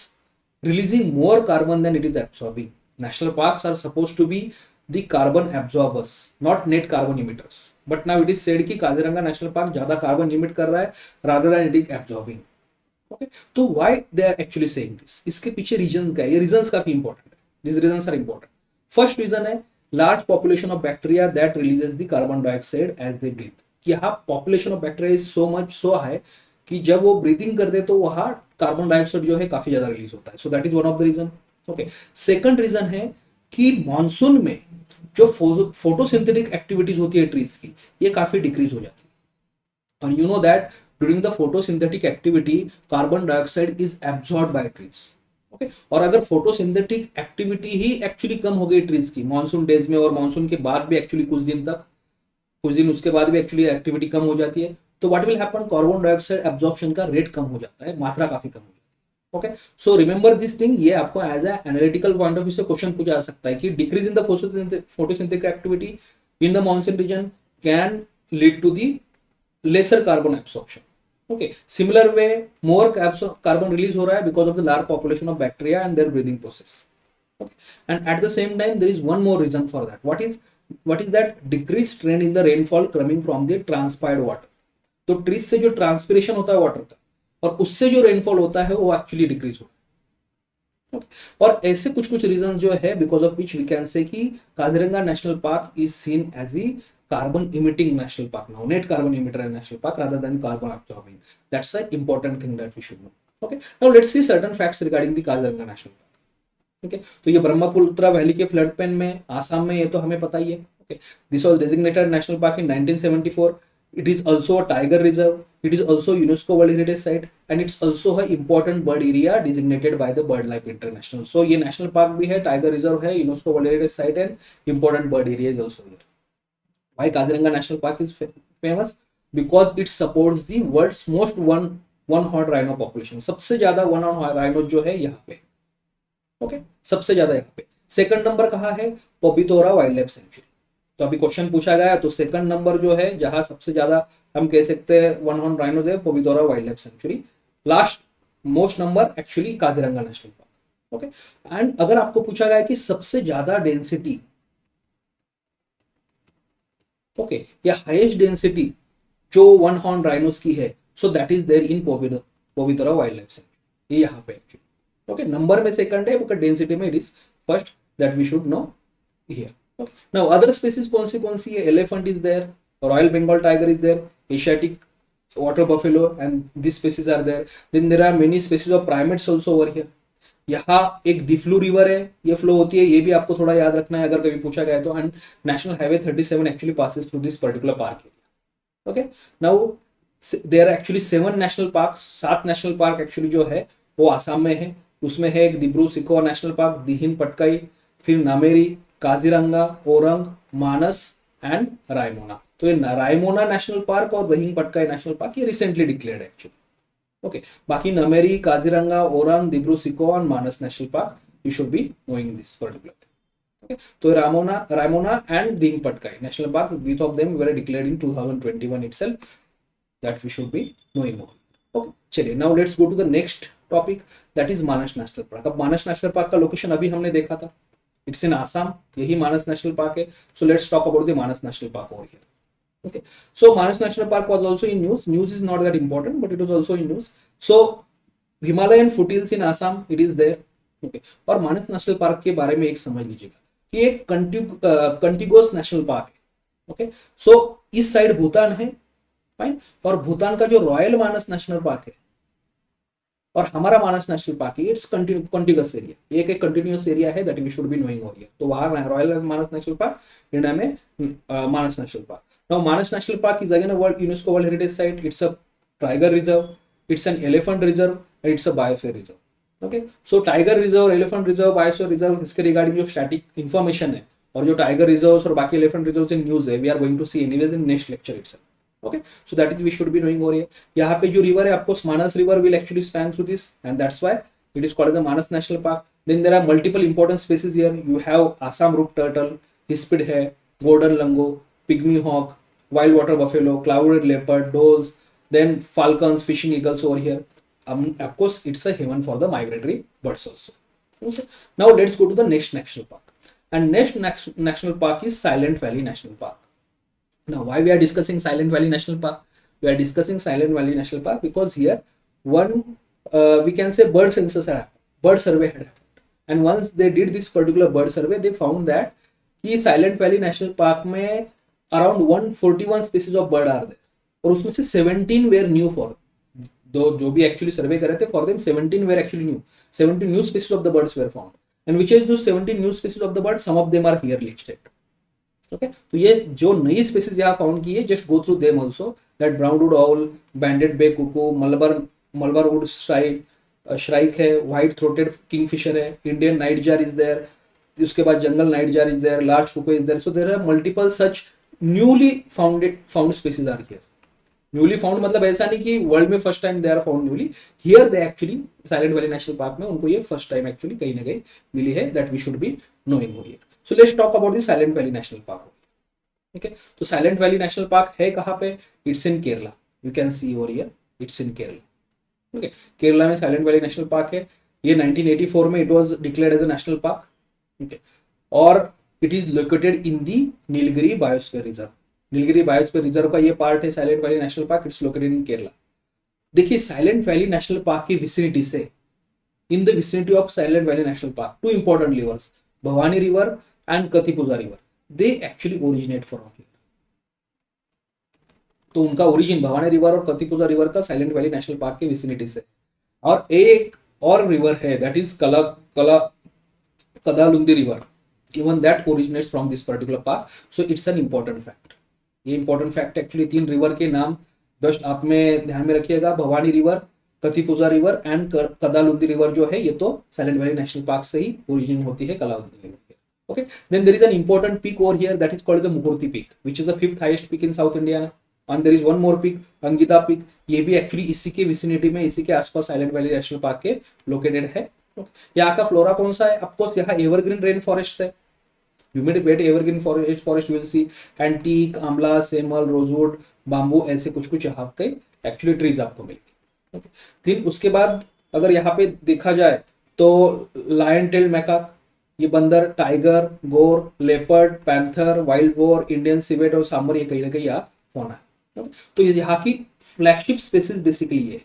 releasing more carbon than it is absorbing. National parks are supposed to be the carbon absorbers, not net carbon emitters. But now it is said कि Kaziranga national park ज्यादा carbon emit कर रहा है rather than it is absorbing. Okay, तो why they are actually saying this? इसके पीछे reason क्या है? ये रीजंस काफी इंपॉर्टेंट है. These reasons are important. First reason है large population of bacteria that releases the carbon dioxide as they breathe. कि यहाँ population of bacteria is so much so high कि जब वो ब्रीदिंग करते तो वहाँ कार्बन डाइऑक्साइड जो है काफी ज्यादा रिलीज होता है. So that is one of the reason. Okay, second reason है कि मॉनसून में जो फोटोसिंथेटिक एक्टिविटीज होती है ट्रीज की, ये काफी डिक्रीज हो जाती है. और you know that during the photosynthetic activity carbon dioxide is absorb by trees. Okay, और अगर फोटोसिंथेटिक एक्टिविटी ही एक्चुअली कम हो गई ट्रीज की मॉनसून डेज में और मॉनसून के बाद भी एक्चुअली कुछ दिन उसके बाद भी एक्चुअली एक्टिविटी कम हो जाती है, तो what will happen, carbon dioxide absorption का रेट कम हो जाता है, मात्रा काफी कम हो जाती है. Okay, so remember this thing. ये आपको as a analytical point of view से क्वेश्चन पूछा जा सकता है कि decrease in the photosynthetic activity in the monsoon region can lead to the lesser carbon absorption. Okay, similar way more carbon release हो रहा है because of the large population of bacteria and their breathing process. Okay. And at the same time, there is one more reason for that. What is that? Decreased trend in the rainfall coming from the transpired water. तो trees से जो transpiration होता है water का और उससे जो rainfall होता है वो एक्चुअली डिक्रीज होता है. Okay. और ऐसे कुछ कुछ रीजन जो है because of which we can say कि Kaziranga national park is seen as a carbon emitting national park now, net carbon emitter national park rather than carbon absorbing. That's an important thing that we should know. Okay, now let's see certain facts regarding the Kaziranga national park. Okay, तो ये Brahmaputra valley के flood plain में आसाम में, ये तो हमें पता ही है. Okay, this was designated national park in 1974. It is also a tiger reserve. It is also UNESCO World Heritage Site and it's also a important bird area designated by the BirdLife International. So ये national park भी है, tiger reserve है, UNESCO World Heritage Site and important bird area is also here. Why Kaziranga National Park is famous? Because it supports the world's most one-horned rhino population. सबसे ज्यादा one-horned rhino जो है यहाँ पे. Okay, सबसे ज्यादा यहाँ पे. सेकंड नंबर कहाँ है? Pobitora wild life sanctuary. तो अभी क्वेश्चन पूछा गया तो सेकंड नंबर जो है जहां सबसे ज्यादा हम कह सकते हैं one-horned rhino है, Pobitora wild life sanctuary. Last most number actually Kaziranga national park. Okay, and अगर आपको पूछा गया कि सबसे ज्यादा डेंसिटी, ओके, या हाईएस्ट डेंसिटी जो वन हॉर्न राइनोस की है, so that is there in Pobitora wild life sanctuary. ये यहाँ पे एक्चुअली. ओके, नंबर में सेकंड है बट डेंसिटी में it is first, that we should know here. Okay, now other species कौन सी है? Elephant is there, royal Bengal tiger is there, Asiatic water buffalo and this species are there. Then there are many species of primates also over here. यहाँ एक Diphlu river है, ये flow होती है, ये भी आपको थोड़ा याद रखना है अगर कभी पूछा गया तो. And national highway 37 actually passes through this particular park area. Okay, now there are actually 7 national parks. 7 national park actually जो है वो आसाम में है. उसमें है एक दिब्रू सिकोर नेशनल पार्क, दिहिन पटकाई, फिर नामेरी, काजीरंगा, ओरंग, मानस एंड रायमोना. तो ये रायमोना नेशनल पार्क और दिहिन पटकाई नेशनल पार्क ये रिसेंटली डिक्लेयर्ड है एक्चुअली. Okay, बाकी Nameri, Kaziranga, Orang, Dibru सिकोर and Manas national park, you should be knowing this particular thing. Okay, तो Raimona and Dihing Patkai national park, both of them were declared in 2021 itself, that we should be knowing more. Okay, चलिए now let's go to the next topic, that is Manas national park. अब मानस national park का location अभी हमने देखा था, it's in Assam, यही मानस national park है. So let's talk about the Manas national park over here. Okay, so Manas National Park was also in news. News is not that important, but it was also in news. So Himalayan foothills in Assam, it is there. Okay, और मानस national park के बारे में एक समझ लीजिएगा कि एक contiguous national park है. ओके, सो इस साइड भूटान है, फाइन, और भूटान का जो रॉयल मानस नेशनल पार्क है और हमारा मानस नेशनल पार्क है, इट्स कंटिगुअस एरिया. ये एक कंटिन्यूअस एरिया है, that we should be knowing over here. तो वहां royal Manas national park, India में Manas national park. Now Manas national park is again a world UNESCO world heritage site. It's a tiger reserve, it's an elephant reserve, it's a biosphere reserve. Okay, so tiger reserve, elephant reserve, biosphere reserve, इसके regarding जो static information है और जो tiger reserves और बाकी elephant reserves in news है, we are going to see anyways in next lecture itself. Okay, so that is we should be knowing over here. यहाँ पे जो river है आपको मानस river will actually span through this and that's why it is called as the Manas National Park. Then there are multiple important species here. You have Assam rock turtle, hispid hare, golden lango, pygmy hawk, wild water buffalo, clouded leopard, does, then falcons, fishing eagles over here. Of course, it's a haven for the migratory birds also. Okay. Now let's go to the next national park. and next national park is Silent Valley National Park. Now, why we are discussing Silent Valley National Park? We are discussing Silent Valley National Park because here one we can say bird census had happened, bird survey had happened, and once they did this particular bird survey, they found that कि silent valley national park में around 141 species of bird are there, और उसमें से 17 where new for दो जो भी actually सर्वे कर रहे थे, for them 17 were actually new, 17 new species of the birds were found, and which is those 17 new species of the bird, some of them are here listed. Okay, तो ये जो नई स्पीसीज यहाँ फाउंड की है, just go through them also, that brown wood owl, banded bay cuckoo, Malabar wood shrike है, white throated kingfisher है, Indian nightjar is there, उसके बाद जंगल nightjar is there, large cuckoo is there. So there are multiple such newly found species are here. Newly found मतलब ऐसा नहीं कि world में first time they are found newly, here they actually silent valley national park में उनको ये first time actually कहीं ना कहीं मिली है, that we should be knowing over here. So let's talk about the silent valley national park. Okay, तो silent valley national park है कहाँ पे? It's in Kerala. You can see over here, it's in Kerala. Okay, Kerala में silent valley national park है. ये 1984 में it was declared as a national park. Okay, और it is located in the Nilgiri biosphere reserve. Nilgiri biosphere reserve का ये part है silent valley national park. It's located in Kerala. देखिए, silent valley national park की vicinity से, in the vicinity of silent valley national park, two important rivers, Bhavani river and Kunthipuzha river, they actually originate from here. तो उनका origin Bhavani river और Kunthipuzha river का silent valley national park के vicinity से. और एक और रिवर है, that is Kadalundi river, even that originates from this particular park. So it's an important fact. ये इंपॉर्टेंट फैक्ट एक्चुअली 3 रिवर के नाम जस्ट आप में ध्यान में रखिएगा. Bhavani river, Kunthipuzha river and Kadalundi river जो है, ये तो साइलेंट वैली नेशनल पार्क से ही ओरिजिन होती है, कदालुंदी river. Okay, then there is an important peak over here that is called the Mukurti peak, which is the 5th highest peak in South India. And there is one more peak, Angida peak. ये भी actually इसी के vicinity में, इसी के आसपास silent valley national park के located है. यहाँ का फ्लोरा कौन सा है? ऑफकोर्स यहाँ एवरग्रीन रेन फॉरेस्ट है. Humid wet evergreen forest will see, and teak, आंवला, सेमल, रोजवुड, बाम्बू, ऐसे कुछ यहाँ के एक्चुअली ट्रीज आपको मिलेंगे. फिर उसके बाद अगर यहाँ पे देखा जाए तो लायन टेल मैकाक, ये बंदर, टाइगर, गोर, लेपर्ड, पैंथर, वाइल्ड वोर, इंडियन सिवेट और सांबर, ये कहीं ना कहीं यहाँ फोन है. तो यहाँ की फ्लैगशिप स्पीसीज बेसिकली ये है.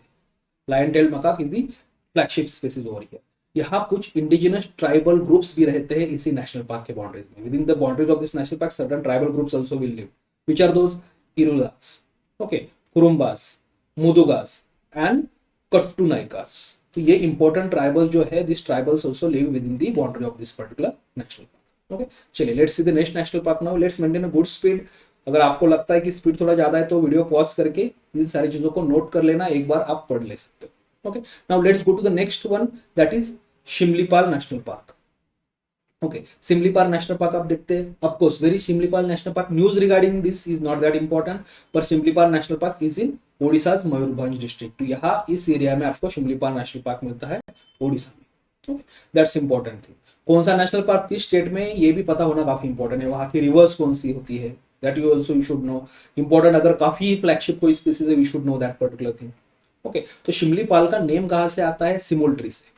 Lion tail macaque is the flagship species over here. यहाँ कुछ इंडिजिनस ट्राइबल ग्रुप्स भी रहते हैं इसी नेशनल पार्क के बाउंड्रीज में. Within the boundaries of this national park certain tribal groups also will live, which are those Irulas, okay, Kurumbas, Mudugas and Kattu Naikas. तो ये इंपॉर्टेंट ट्राइबल जो है, this tribals also live within the boundary of this particular national park. Okay, चलिए let's see the next national park now. Let's maintain a good speed. अगर आपको लगता है कि स्पीड थोड़ा ज्यादा है तो वीडियो पॉज करके इन सारी चीजों को नोट कर लेना, एक बार आप पढ़ ले सकते हो. Okay, now let's go to the next one, that is Similipal national park. Okay, Similipal national park आप देखते हैं. Of course very Similipal national park, news regarding this is not that important, पर Similipal national park is in Odisha's Mayurbhanj district. तो यहाँ इस area में आपको Similipal national park मिलता है ओडिशा में. Okay, that's important thing. कौन सा नेशनल पार्क किस स्टेट में, ये भी पता होना काफी इंपॉर्टेंट है. वहाँ की रिवर्स कौन सी होती है, that you also you should know. Important, अगर काफी फ्लैगशिप कोई स्पीसीज है, we should know that particular thing. Okay, तो शिमलीपाल का नेम कहाँ से आता है? सिमोल ट्री से.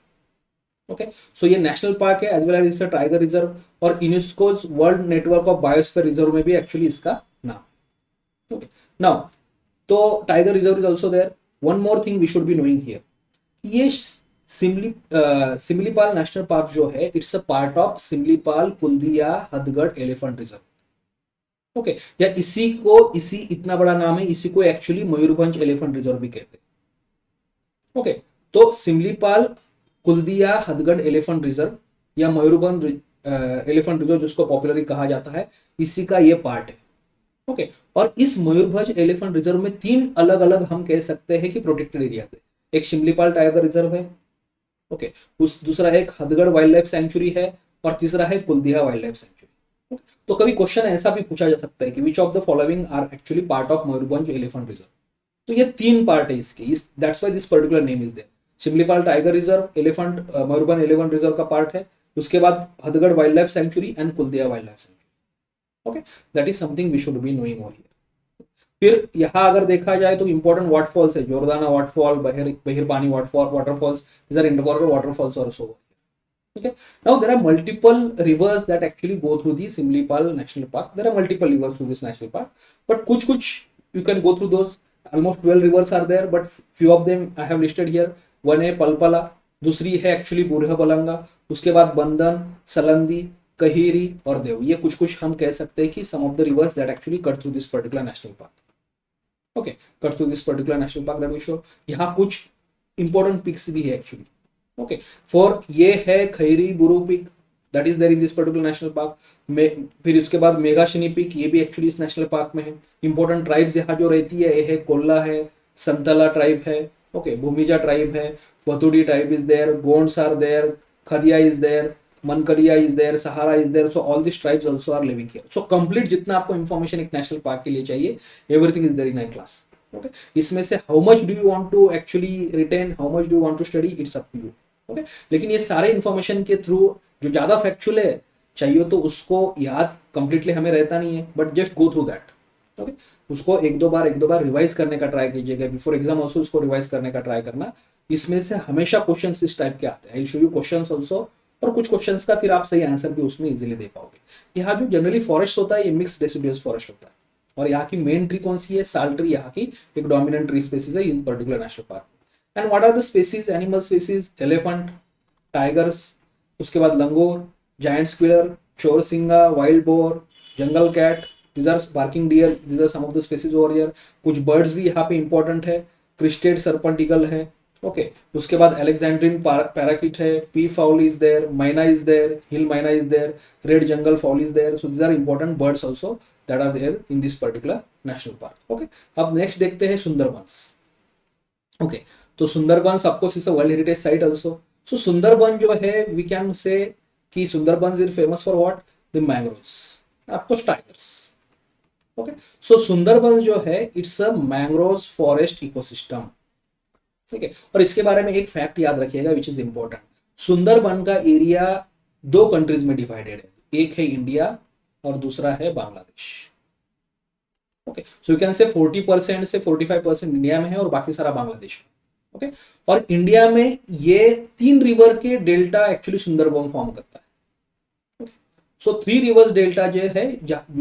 ओके, सो ये नेशनल पार्क है एज वेल एज इसका टाइगर रिजर्व, और UNESCO's world network of biosphere reserve में भी एक्चुअली इसका नाम. ओके, नाउ तो tiger reserve is also there. One more thing we should be knowing here, ये सिमलीपाल नेशनल पार्क जो है, it's a part of Similipal Kuldiha Hadgarh elephant reserve. Okay, या इसी इतना बड़ा नाम है, इसी को एक्चुअली मयूरभंज एलिफेंट रिजर्व भी कहते हैं. ओके, तो सिमलीपाल कुल्दिया हथगढ़ एलिफेंट रिजर्व या मयूरभंज एलिफेंट रिजर्व जिसको पॉपुलरली कहा जाता है, इसी का ये पार्ट है. ओके, और इस मयूरभंज एलिफेंट रिजर्व में 3 अलग अलग हम कह सकते हैं कि प्रोटेक्टेड एरिया है. एक शिमलीपाल टाइगर रिजर्व है, ओके, दूसरा एक हथगढ़ वाइल्ड लाइफ सेंचुरी है, और तीसरा है कुल्दिया वाइल्ड लाइफ सेंचुरी. तो कभी क्वेश्चन ऐसा भी पूछा जा सकता है कि which of the following are actually part of Mayurbhanj elephant reserve. तो ये 3 पार्ट है इसके, that's why this particular name is there. Similipal tiger reserve, Mayurbhanj elephant reserve का पार्ट है, उसके बाद Hadgarh wild life sanctuary and Kuldiha wild life sanctuary. Okay, that is something we should be knowing over here. फिर यहाँ अगर देखा जाए तो इंपॉर्टेंट वाटरफॉल्स है, Joranda waterfall, बहिरपानी waterfalls, these are indoor waterfalls also. Okay. Now there are multiple rivers that actually go through the Simlipal National Park. There are multiple rivers through this national park, but kuch you can go through those. Almost 12 rivers are there, but few of them I have listed here. One है पलपला, दूसरी है actually बूढ़ा उसके बाद बंदन, सलंदी, कहीरी और देव. ये कुछ हम कह सकते हैं कि some of the rivers that actually cut through this particular national park. Okay, cut through this particular national park that we show. यहाँ कुछ इंपॉर्टेंट पिक्स भी है एक्चुअली. ओके, फॉर ये है Khairi Buru peak that is there in this particular national park. फिर उसके बाद मेघाशनी pick, ये भी एक्चुअली इस नेशनल पार्क में है. इंपॉर्टेंट ट्राइब्स यहाँ जो रहती है, ये है कोल्ला है, संतला ट्राइब है, ओके, भूमिजा ट्राइब है, Bathudi tribe is there, Gonds are there, Kharia is there, Mankirdia is there, Sahara is there. So all this tribes also are living here. So complete जितना आपको इंफॉर्मेशन एक नेशनल पार्क के लिए चाहिए, everything is there in 9 class. Okay, इसमें से how much do you want to actually retain, how much do you want to study, it's up to you. Okay, लेकिन ये सारे इंफॉर्मेशन के थ्रू जो ज्यादा फैक्चुअल है चाहिए तो उसको याद कंप्लीटली हमें रहता नहीं है, but just go through that. Okay, उसको एक दो बार रिवाइज करने का ट्राई कीजिएगा. बिफोर एग्जाम ऑल्सो उसको रिवाइज करने का ट्राई करना. इसमें से हमेशा क्वेश्चन इस टाइप के आते हैं. I show you question also, और कुछ क्वेश्चंस का फिर आप सही आंसर भी उसमें इजीली दे पाओगे. यहाँ जो जनरली फॉरेस्ट होता है, ये मिक्स डेसिडुअस फॉरेस्ट होता है. और यहाँ की मेन ट्री कौन सी है? साल ट्री यहाँ की एक डोमिनेंट ट्री स्पेसीज है in particular national park. And what are the species, animal species? Elephant, tigers, उसके बाद लंगूर, जायंट स्क्विलर, चोरसिंगा, wild boar, jungle cat, these are barking deer, these are some of the species over here. कुछ birds भी यहाँ पे important है, crested serpent eagle है. Okay, उसके बाद अलेक्जेंड्रिन पैराकिट है, peafowl is there, myna is there, hill myna is there, red jungle fowl is there. So these are important birds also that are there in this particular national park. Okay, अब next देखते हैं Sundarbans. Okay, तो सुंदरबंस आपको is a world heritage site also. So Sundarban जो है, we can say कि Sundarbans is famous for what? The mangroves, आपको tigers. Okay, सो सुंदरबन जो है, it's a mangrove forest ecosystem. ठीक है, और इसके बारे में एक फैक्ट याद रखिएगा विच इज इंपॉर्टेंट. सुंदरबन का एरिया 2 कंट्रीज में डिवाइडेड है. एक है इंडिया और दूसरा है Bangladesh. Okay, so you can say 40% से 45% इंडिया में है और बाकी सारा बांग्लादेश में. ओके, और इंडिया में ये 3 रिवर के डेल्टा एक्चुअली सुंदरबन फॉर्म करता है. सो 3 रिवर्स डेल्टा जो है,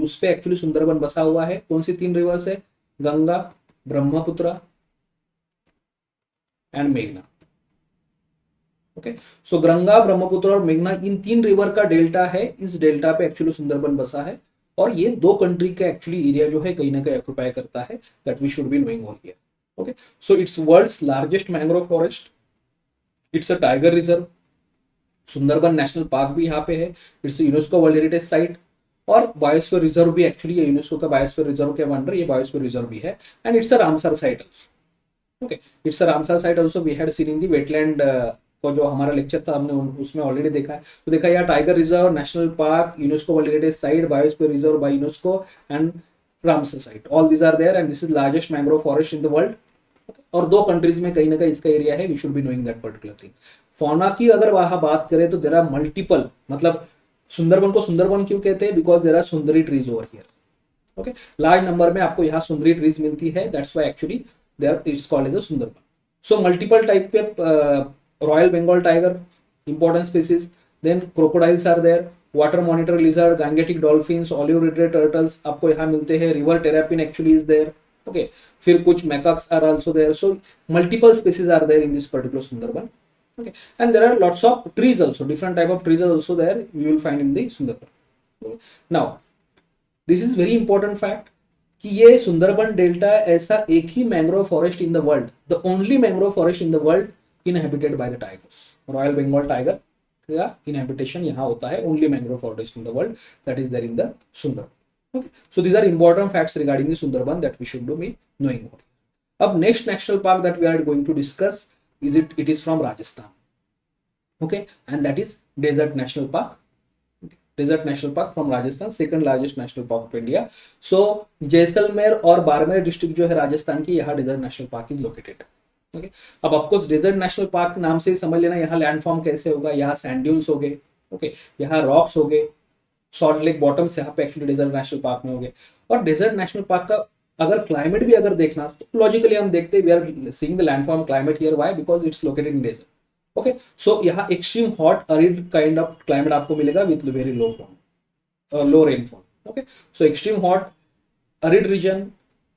उस पे एक्चुअली सुंदरबन बसा हुआ है. कौन सी 3 रिवर्स है? गंगा, ब्रह्मपुत्र एंड मेघना. ओके, सो गंगा, ब्रह्मपुत्र और मेघना, इन 3 रिवर का डेल्टा है. इस डेल्टा पे एक्चुअली सुंदरबन बसा है, और ये 2 कंट्री का एक्चुअली एरिया जो है कहीं ना कहीं ऑक्युपाई करता है. That we should be knowing over here. Okay, so it's world's largest mangrove forest. It's a tiger reserve. Sundarban national park भी यहाँ पे है. It's UNESCO world heritage site, और बायोस्फीयर रिजर्व भी एक्चुअली यूनेस्को का बायोस्फीयर रिजर्व के under ये biosphere reserve भी है. And it's a Ramsar site also. Okay, it's a Ramsar site also. We had seen in the wetland को जो हमारा लेक्चर था, हमने उसमें ऑलरेडी देखा है. तो देखा यहाँ tiger reserve, national park, UNESCO world heritage site, biosphere reserve by UNESCO and Ramsar site, all these are there. And this is largest mangrove forest in the world. और 2 कंट्रीज में कहीं ना कहीं इसका एरिया है. We should be knowing that particular thing. Fauna की अगर वहां बात करें तो देर आर मल्टीपल, मतलब सुंदरबन को सुंदरबन क्यों कहते हैं? Because there are sundari trees over here. Okay, large number में आपको यहाँ सुंदरी ट्रीज मिलती है. That's why actually there it's called as a Sundarban. So multiple type पे royal Bengal tiger, important species. Then crocodiles are there, water monitor lizard, Gangetic dolphins, olive ridley turtles आपको यहाँ मिलते हैं. River terrapin actually is there. Okay, फिर कुछ macaques are also there. So multiple species are there in this particular Sundarban. Okay, and there are lots of trees also, different type of trees are also there, you will find in the Sundarban. Okay. Now this is very important fact कि ये Sundarban delta ऐसा एक ही mangrove forest in the world, the only mangrove forest in the world inhabited by the tigers. Royal Bengal tiger का inhabitation यहाँ होता है. Only mangrove forest in the world that is there in the Sundarban. Okay, so these are important facts regarding the Sundarban that we should be knowing more. अब next national park that we are going to discuss is it is from Rajasthan. Okay, and that is Desert National Park. Okay. Desert National Park from Rajasthan, second largest national park of India. So Jaisalmer और Barmer district जो है राजस्थान की, यहाँ desert national park is located. Okay, अब आपको desert national park नाम से ही समझ लेना यहाँ लैंडफॉर्म कैसे होगा. यहाँ सैंड ड्यून्स हो गए, ओके, यहाँ रॉक्स हो गए, सॉल्ट लेक बॉटम्स यहाँ पे एक्चुअली डेजर्ट नेशनल पार्क में हो गए. और डेजर्ट नेशनल पार्क का अगर क्लाइमेट भी अगर देखना तो लॉजिकली हम देखते हैं we are seeing the landform climate here. Why? Because it's located in desert. Okay, so यहाँ extreme hot arid kind of climate आपको मिलेगा with very low rainfall. Okay, so extreme hot arid region,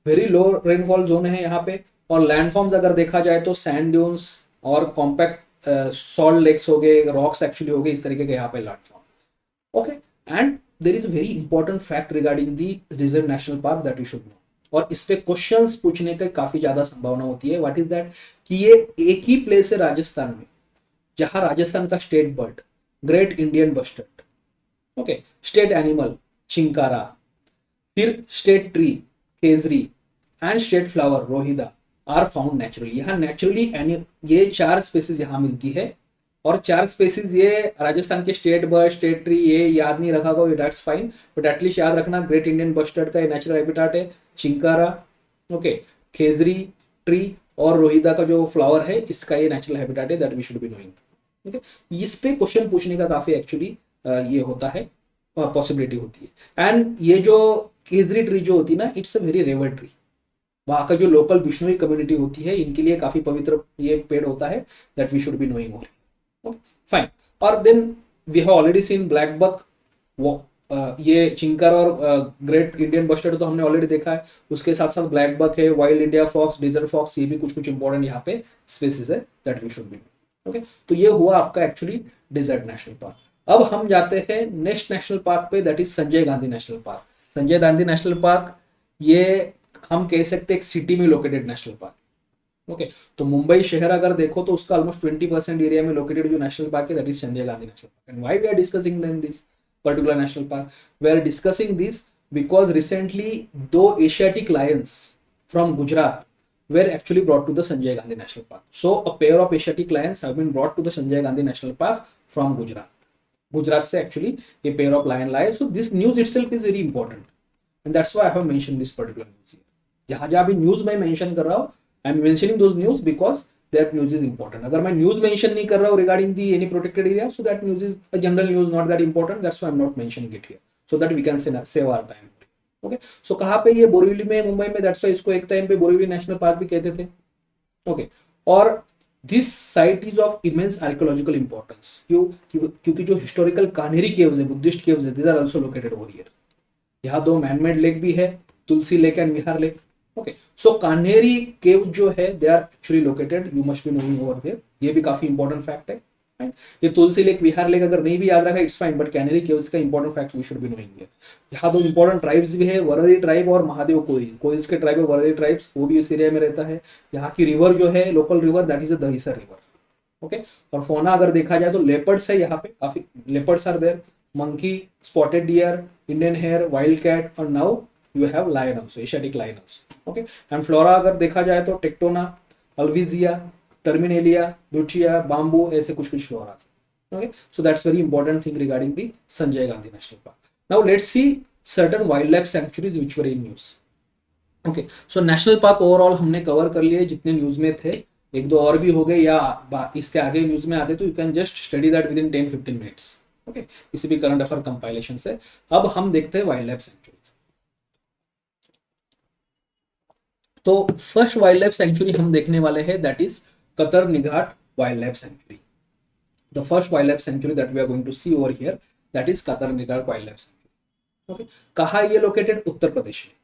very low rainfall zone है यहाँ पे। और landforms अगर देखा जाए तो सैंड ड्यून्स और कॉम्पैक्ट सॉल्ट लेक्स हो गए, रॉक्स एक्चुअली हो गए, इस तरीके के यहाँ पे landform. Okay, and there is very important fact regarding the reserve national park that you should no, और इस पे क्वेश्चंस पूछने की काफी ज्यादा संभावना होती है। व्हाट इज दैट, कि ये एक ही प्लेस है राजस्थान में जहां राजस्थान का state bird great Indian bustard, okay, state animal chinkara, फिर state tree khejri and state flower rohida are found naturally. यहाँ नेचुरली ये 4 स्पेसीज यहाँ मिलती है, और 4 स्पेसीज ये राजस्थान के स्टेट बर्ड स्टेट ट्री, ये याद नहीं रखा गया दैट्स फाइन, बट एटलीस्ट याद रखना ग्रेट इंडियन बस्टर्ड का ये नेचुरल हैबिटेट है, चिंकारा, ओके, खेजरी ट्री और रोहिदा का जो फ्लावर है इसका ये नेचुरल हैबिटेट है, that we should be knowing. Okay, इस पे क्वेश्चन पूछने का काफी एक्चुअली ये होता है, पॉसिबिलिटी होती है। एंड ये जो केजरी ट्री जो होती है ना, इट्स अ वेरी रेवर ट्री, वहाँ का जो लोकल बिश्नोई कम्युनिटी होती है इनके लिए काफी पवित्र ये पेड़ होता है, that we should be knowing over. Okay fine, और then we have already seen blackbuck, ये चिंकर और ग्रेट इंडियन बस्टर्ड तो हमने ऑलरेडी देखा है, उसके साथ साथ ब्लैक बक है, wild India fox, desert fox, ये भी कुछ कुछ इंपॉर्टेंट यहाँ पे स्पेसिस है that we should be. Okay, तो ये हुआ आपका एक्चुअली डिजर्ट नेशनल पार्क। अब हम जाते हैं नेक्स्ट नेशनल पार्क पे, that is Sanjay Gandhi national park. Sanjay Gandhi national park ये हम कह सकते हैं एक सिटी में लोकेटेड नेशनल पार्क। ओके, तो मुंबई शहर अगर देखो तो उसका ऑलमोस्ट 20% एरिया में लोकेटेड जो नेशनल पार्क है that is Sanjay Gandhi national park. And why we are discussing then this particular national park, we are discussing this because recently 2 Asiatic lions from Gujarat were actually brought to the Sanjay Gandhi National Park. So a pair of Asiatic lions have been brought to the Sanjay Gandhi National Park from Gujarat. Gujarat से actually a pair of lion लाए, so this news itself is very important and that's why I have mentioned this particular news here. जहाँ जहाँ भी news मैं mention कर रहा हूँ, I am mentioning those news because that news is important. अगर मैं न्यूज मेंशन नहीं कर रहा हूँ regarding the any protected area, so that news is a general news, not that important, that's why I am not mentioning it here, so that we can save our time. Okay, so कहाँ पे ये बोरीवली में, मुंबई में, that's why इसको एक time पे Borivali national park भी कहते थे। ओके, और this site is of immense archaeological importance, क्योंकि जो हिस्टोरिकल कान्हेरी केव्स है, बुद्धिस्ट केव्स है, these are also located over here. यहाँ 2 मैनमेड लेक भी है, Tulsi lake and Vihar lake. Okay, so Kanheri cave जो है they are actually located, you must be knowing over there, ये भी काफी इंपॉर्टेंट फैक्ट है। राइट, ये तुलसी लेक विहार लेक अगर नहीं भी याद रखा it's fine, but Kanheri caves का important fact we should be knowing here. यहाँ 2 इंपॉर्टेंट ट्राइब्स भी है, वरदी ट्राइब और महादेव कोइल्स के ट्राइब है वरदी ट्राइब्स, वो भी इस एरिया में रहता है। यहाँ की रिवर जो है local river that is Dahisar river. Okay, और फोना अगर देखा जाए तो लेपर्ड्स है यहाँ पे, काफी leopards are there, monkey, spotted deer, Indian hare, wild cat, और now you have lion also, Asiatic lion also. Okay, and flora अगर देखा जाए तो tectona, albizia, terminalia, butea, bamboo, ऐसे कुछ कुछ flora. Okay, so that's very important thing regarding the Sanjay Gandhi national park. Now let's see certain wild life sanctuaries which were in news. Okay, so national park overall हमने cover कर लिए जितने news में थे, 1-2 और भी हो गए या इसके आगे न्यूज में आते तो you can just study that with in 10-15 minutes. Okay, किसी भी करंट अफेयर कंपाइलेशन से। अब हम देखते हैं वाइल्ड लाइफ सेंचुरीज। तो फर्स्ट वाइल्ड लाइफ सेंचुरी हम देखने वाले हैं that is Katarniaghat wild life sanctuary. The first wild life sanctuary that we are going to see over here that is Katarniaghat wild life sanctuary. Okay, कहाँ ये located? Uttar Pradesh में।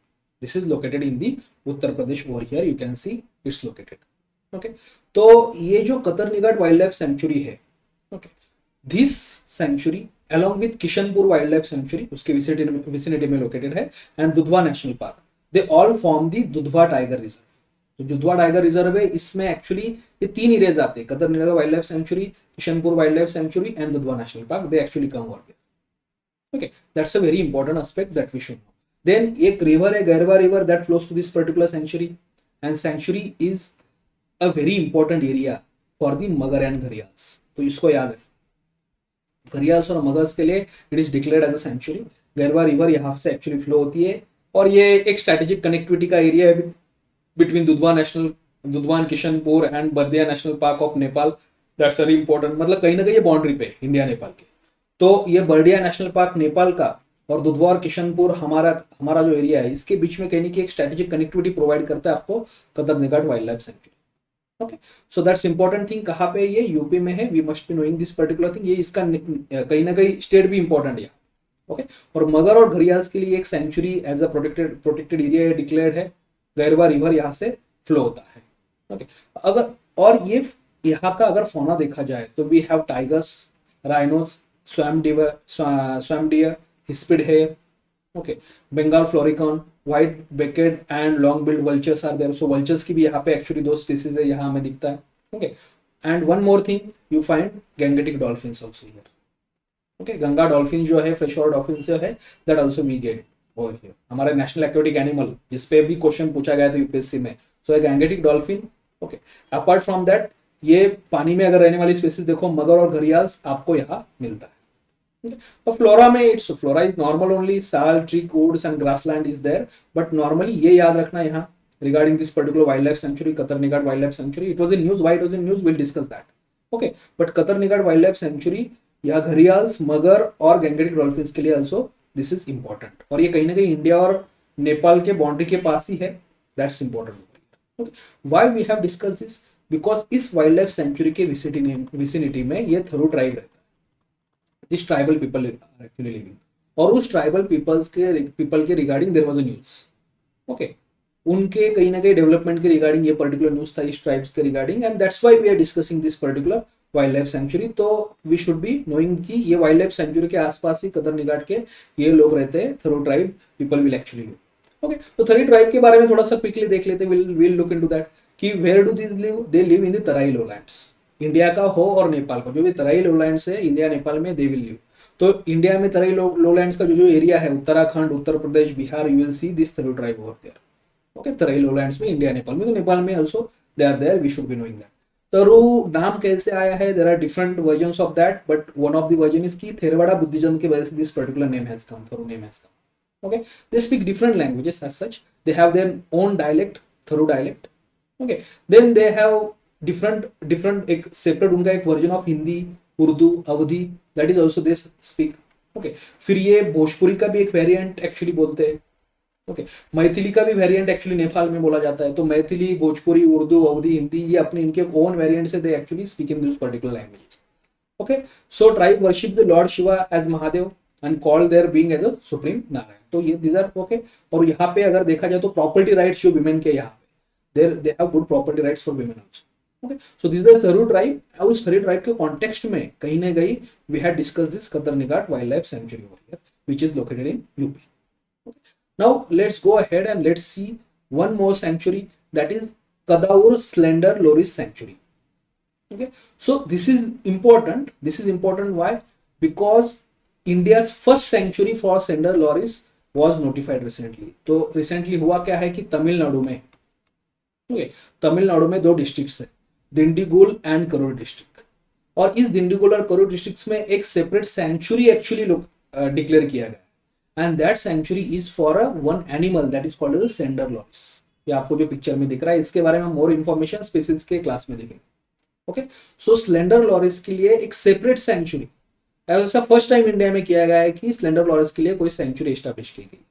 This is located in the Uttar Pradesh over here, you can see it's located. Okay, तो ये जो Katarniaghat wild life sanctuary है, okay, this sanctuary along with Kishanpur wild life sanctuary उसके vicinity में located है, and Dudhwa national park, they all form the Dudhwa tiger reserve. तो Dudhwa tiger reserve है, इसमें एक्चुअली ये 3 एरियाज आते हैं, Katarniaghat wild life sanctuary, Kishanpur wild life sanctuary and Dudhwa national park, they actually come over there. Okay, that's a very important aspect that we should know. Then एक river है Girwa river that flows to this particular sanctuary, and sanctuary is a very important area for the mugger and gharials, तो इसको याद है। घरियाल्स और muggers के लिए it is declared as a sanctuary. Girwa river यहाँ से एक्चुअली फ्लो होती है, और ये एक स्ट्रेटेजिक कनेक्टिविटी का एरिया है between Dudhwa and Kishanpur and Bardiya national park of Nepal, that's very important. मतलब कहीं ना कहीं ये बाउंड्री पे इंडिया नेपाल के, तो ये बर्दिया नेशनल पार्क नेपाल का और दुधवा और किशनपुर हमारा जो एरिया है, इसके बीच में कहीं ना कहीं एक स्ट्रेटेजिक कनेक्टिविटी प्रोवाइड करता है आपको Katarniaghat wild life sanctuary. Okay, so that's important thing. कहाँ पे ये यूपी में है, we must be knowing this particular thing. ये इसका कहीं ना कहीं स्टेट भी इंपॉर्टेंट है। ओके, और मगर और घड़ियाल्स के लिए एक sanctuary as a protected area declared है। गैरवा रिवर यहाँ से फ्लो होता है। ओके, अगर और ये यहाँ का अगर फौना देखा जाए तो we have tigers, rhinos, swamp deer, hispid hare, okay, Bengal florican, white backed and long billed vultures are there. So vultures की भी यहाँ पे एक्चुअली दो स्पीसीज है, यहाँ हमें दिखता है। Okay, and one more thing, you find Gangetic dolphins also here. Okay, Ganga dolphin जो है, फ्रेश वाटर डॉल्फिन से है, that also we get over here. हमारा नेशनल एक्वेटिक एनिमल जिस पे भी क्वेश्चन पूछा गया था यूपीएससी में, so Gangetic dolphin. Okay, apart from that ये पानी में अगर रहने वाली स्पीसीज देखो, मगर और घड़ियाल्स आपको यहाँ मिलता है। तो फ्लोरा में it's flora is normal only, sal, teak, woods and grassland is there, but normally ये याद रखना यहाँ regarding this particular wildlife sanctuary, Katarnigat Wildlife Sanctuary. It was in news. Why it was in news? We'll discuss that. Okay, but Katarnigat Wildlife Sanctuary या घड़ियाल्स, मगर और Gangetic dolphins के लिए also this is important. और ये कहीं ना कहीं इंडिया और नेपाल के बाउंड्री के पास ही है, that's important. Okay, why we have discuss this? Because इस वाइल्ड लाइफ सेंचुरी के विसिनिटी में ये थरू ट्राइब रहता है। This tribal people are actually living, और उस ट्राइबल पीपल के regarding there was a news. Okay, उनके कहीं ना कहीं डेवलपमेंट के रिगार्डिंग ये पर्टिकुलर न्यूज था इस ट्राइब्स के regarding, and that's why we are discussing this particular wild life sanctuary. तो वी शुड बी नोइंग कि ये वाइल्ड लाइफ सेंचुरी के आसपास ही कदरनिगाट के ये लोग रहते हैं, thorough tribe people will actually live. Okay, तो थरी ट्राइब के बारे में थोड़ा सा क्विकली देख लेते, विल लुक इनटू दैट कि where do this live? They live in the Terai lowlands. India का हो और नेपाल का, जो भी तराई लोलैंड्स है इंडिया नेपाल में, दे विल लिव। तो इंडिया में तराई लोलैंड्स का जो एरिया है, Uttarakhand, Uttar Pradesh, Bihar, you will see this Tharu tribe over there. Okay, Terai lowlands में, इंडिया नेपाल में, तो नेपाल में also they are there, we should be knowing that. Tharu नाम कैसे आया है? There are different versions of that, but one of the version is की Theravada Buddhism के वजह से this particular name has come, Tharu name has come. Okay, they speak different languages as such, they have their own dialect, Tharu dialect. Okay, then they have different एक separate उनका एक version of Hindi, Urdu, Awadhi, that is also they speak. Okay, फिर ये भोजपुरी का भी एक variant actually बोलते हैं। ओके, मैथिली का भी वेरिएंट एक्चुअली नेपाल में बोला जाता है। तो मैथिली, भोजपुरी, उर्दू, अवधी, हिंदी, ये अपने इनके ओन वेरिएंट से they actually speak in this particular languages. Okay, so tribe worship the lord Shiva as Mahadev and called their being as a supreme Narayan. तो ये दीज आर ओके। और यहाँ पे अगर देखा जाए तो प्रॉपर्टी राइट्स जो विमेन के यहाँ पे they have good property rights for women also. Okay, so this is the Tharu tribe. उस थरू ट्राइब के कॉन्टेक्स्ट में कहीं ना कहीं we had discuss this Katarniaghat wild life sanctuary over here which is located in UP. Now let's go ahead and let's see one more sanctuary, that is Kadaur Slender Loris Sanctuary. Okay, so this is important. This is important. Why? Because India's first sanctuary for Slender Loris was notified recently. तो recently हुआ क्या है कि तमिलनाडु में, okay, Tamil Nadu में दो districts है, Dindigul and Karur district. और इस दिंडीगुल और करूर डिस्ट्रिक्ट्स में एक सेपरेट सेंचुरी एक्चुअली डिक्लेयर किया गया, and that sanctuary is for a one animal that is called as a Slender Loris. ये आपको जो पिक्चर में दिख रहा है, इसके बारे में मोर इन्फॉर्मेशन स्पेसिस के क्लास में देखेंगे। ओके, सो स्लेंडर लॉरिस के लिए एक सेपरेट सेंचुरी, ऐसा फर्स्ट टाइम इंडिया में किया गया है कि स्लेंडर लॉरिस के लिए कोई सेंचुरी एस्टैब्लिश की गई है।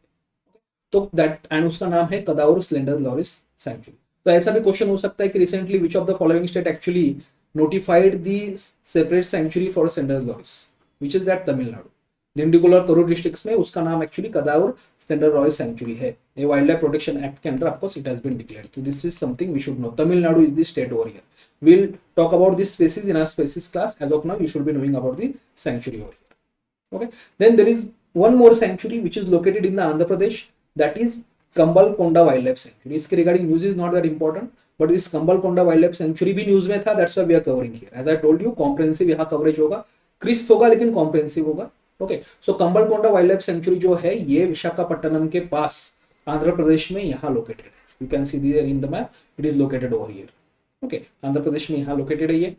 तो दैट एंड उसका नाम है कदाउर स्लेंडर लॉरिस सेंचुरी। तो ऐसा भी क्वेश्चन हो सकता है कि recently which of the following state actually notified the separate sanctuary for slender loris, which is that Tamil Nadu. Dindigul और करूर डिस्ट्रिक्ट्स में उसका नाम actually Kadavur slender loris sanctuary है। ये वाइल्ड लाइफ प्रोटेक्शन एक्ट के under of course it has been declared. तो this is something we should know. Tamil Nadu is the state over here. Will talk about this species in our species class. As of now you should be knowing about the sanctuary over here. Okay, then there is one more sanctuary which is located in the Andhra Pradesh, that is Kambalkonda Wildlife Sanctuary. इसके regarding news is not that important, but इस Kambalkonda Wildlife Sanctuary भी news में था, that's why we are covering here. As I told you, comprehensive यहाँ coverage होगा, crisp होगा लेकिन comprehensive होगा। ओके, सो कंबलकोंडा वाइल्ड लाइफ सेंचुरी जो है ये विशाखापट्टनम के पास आंध्र प्रदेश में यहाँ लोकेटेड है। You can see there in the map, it is located over here. Okay, Andhra Pradesh में यहाँ लोकेटेड है ये।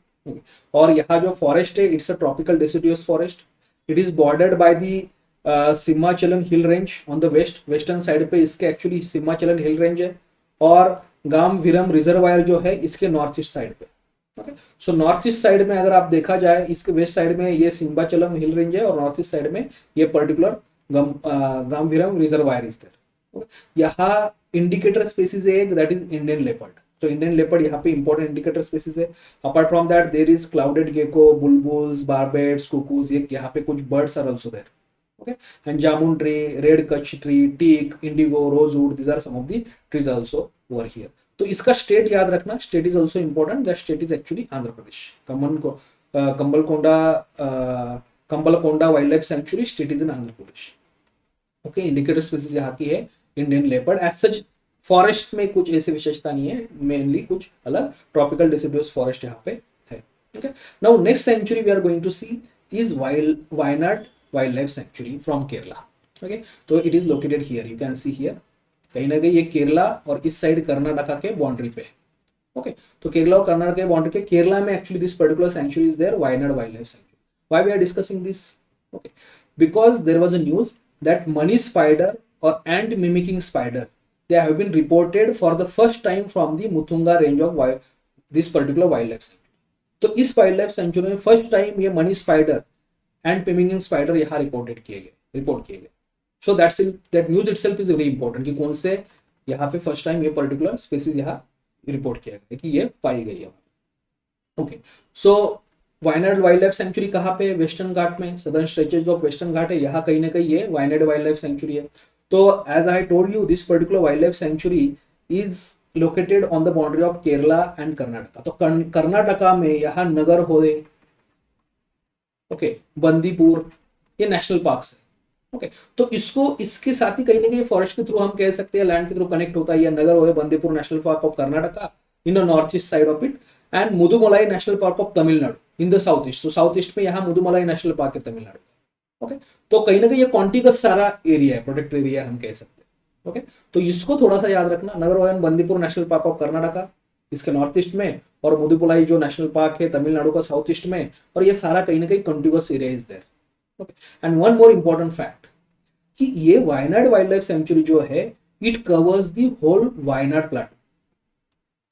और यहाँ जो फॉरेस्ट है, it's a tropical deciduous forest. It is bordered by the Simhachalam hill range on the western side पे इसके एक्चुअली सिमाचलन हिल रेंज है, और गाम विरम रिजर्वायर जो है इसके नॉर्थ ईस्ट साइड पे। Okay, so north east side में अगर आप देखा जाए, इसके वेस्ट साइड में ये सिम्बाचलम हिल रेंज है, और नॉर्थ ईस्ट साइड में ये particular Gambheeram reservoir is there. यहाँ इंडिकेटर स्पीसीज है एक, दैट इज इंडियन लेपर्ड। तो इंडियन लेपर्ड यहाँ पे इंपॉर्टेंट इंडिकेटर स्पीसीज है. Apart from that there is clouded gecko, bulbuls, barbets, cuckoos, ये यहाँ पे कुछ birds are also there. Okay, and jamun tree, red kutch tree, teak, indigo, rosewood, these are some of the trees also over here. तो इसका state याद रखना, state is also important. That state is actually Andhra Pradesh. Kambalakonda wild life sanctuary, state is in Andhra Pradesh. Okay, indicator species यहाँ की है Indian leopard. As such forest में कुछ ऐसी विशेषता नहीं है, मेनली कुछ अलग ट्रॉपिकल डिसिडुअस फॉरेस्ट यहाँ पे है. Okay, now next sanctuary we are going to see is Wayanad wildlife sanctuary from Kerala. Okay, तो it is located here. You can see here. कहीं ना कहीं ये केरला और इस साइड कर्नाटका के बाउंड्री पे है. ओके, तो केरला और कर्नाटका के बाउंड्री पे केरला में actually this particular sanctuary is there, Wayanad wild life sanctuary. Why we are discussing this? Okay, because there was a news that money spider और ant mimicking spider they have been reported for the first time from the Muthunga range of this particular wildlife sanctuary. तो इस wild life sanctuary में first time ये money spider and पिमिंगिंग spider यहाँ report किए गए. सो that news itself is very important कि कौन से यहाँ पे फर्स्ट टाइम ये पर्टिकुलर स्पीसीज यहाँ रिपोर्ट किया गया कि ये पाई गई है. ओके, सो वायनाड वाइल्ड लाइफ सेंचुरी कहाँ पे? वेस्टर्न घाट में, सदर्न स्ट्रेचेज ऑफ वेस्टर्न घाट है, यहाँ कहीं ना कहीं ये वायनाड वाइल्ड लाइफ सेंचुरी है. तो as I told you this particular wild life sanctuary is located on the boundary of Kerala and Karnataka. तो कर्नाटका में यहाँ नगर होले, ओके, बंदीपुर, ये नेशनल पार्क्स है. ओके, तो इसको इसके साथ ही कहीं ना कहीं फॉरेस्ट के थ्रू हम कह सकते हैं, लैंड के थ्रू कनेक्ट होता है. ये नगर हो Bandipur national park of Karnataka in the north east side of it, and Mudumalai national park of Tamil Nadu in the south east. तो साउथ ईस्ट में यहाँ मुदुमलाई नेशनल पार्क है तमिलनाडु. ओके, तो कहीं ना कहीं ये कॉन्टिगस सारा एरिया है, प्रोटेक्टेड एरिया हम कह सकते हैं. ओके, तो इसको थोड़ा सा याद रखना. नगर हो Bandipur national park of Karnataka इसके नॉर्थ ईस्ट में, और मुदुपुलाई जो नेशनल पार्क है तमिलनाडु का साउथ ईस्ट में, और ये सारा कहीं ना कहीं contiguous area is there. Okay, and one more important fact कि ये वायनाड वाइल्ड लाइफ सेंचुरी जो है it covers the whole Wayanad plateau.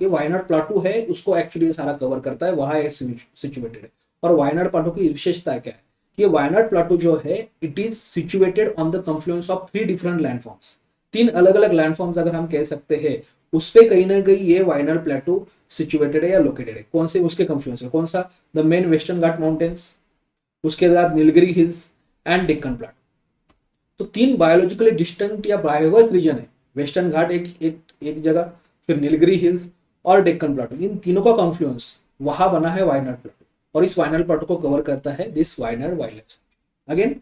ये वायनाड प्लाटू है उसको एक्चुअली ये सारा कवर करता है, वहां सिचुएटेड है. और वायनाड प्लाटू की विशेषता क्या है कि ये वायनाड प्लाटू जो है it is situated on the confluence of 3 different landforms. 3 अलग अलग लैंडफॉर्म्स अगर हम कह सकते हैं, उस पे कहीं ना कहीं ये वायनाड प्लेटू सिचुएटेड है या लोकेटेड है. कौन से? उसके कन्फ्लुएंस है. कौन सा? The main western Ghat mountains, उसके बाद नीलगिरी हिल्स एंड डेक्कन प्लेटू. तो 3 बायोलॉजिकली डिस्टिंक्ट या बायोवर्स रीजन है. वेस्टर्न घाट एक जगह, फिर नीलगिरी हिल्स और डेक्कन प्लेटू, इन तीनों का कॉन्फ्लुएंस वहां बना है वायनाड प्लेटू. और इस वायनाड प्लेटू को कवर करता है this Wayanad wild life sanctuary. Again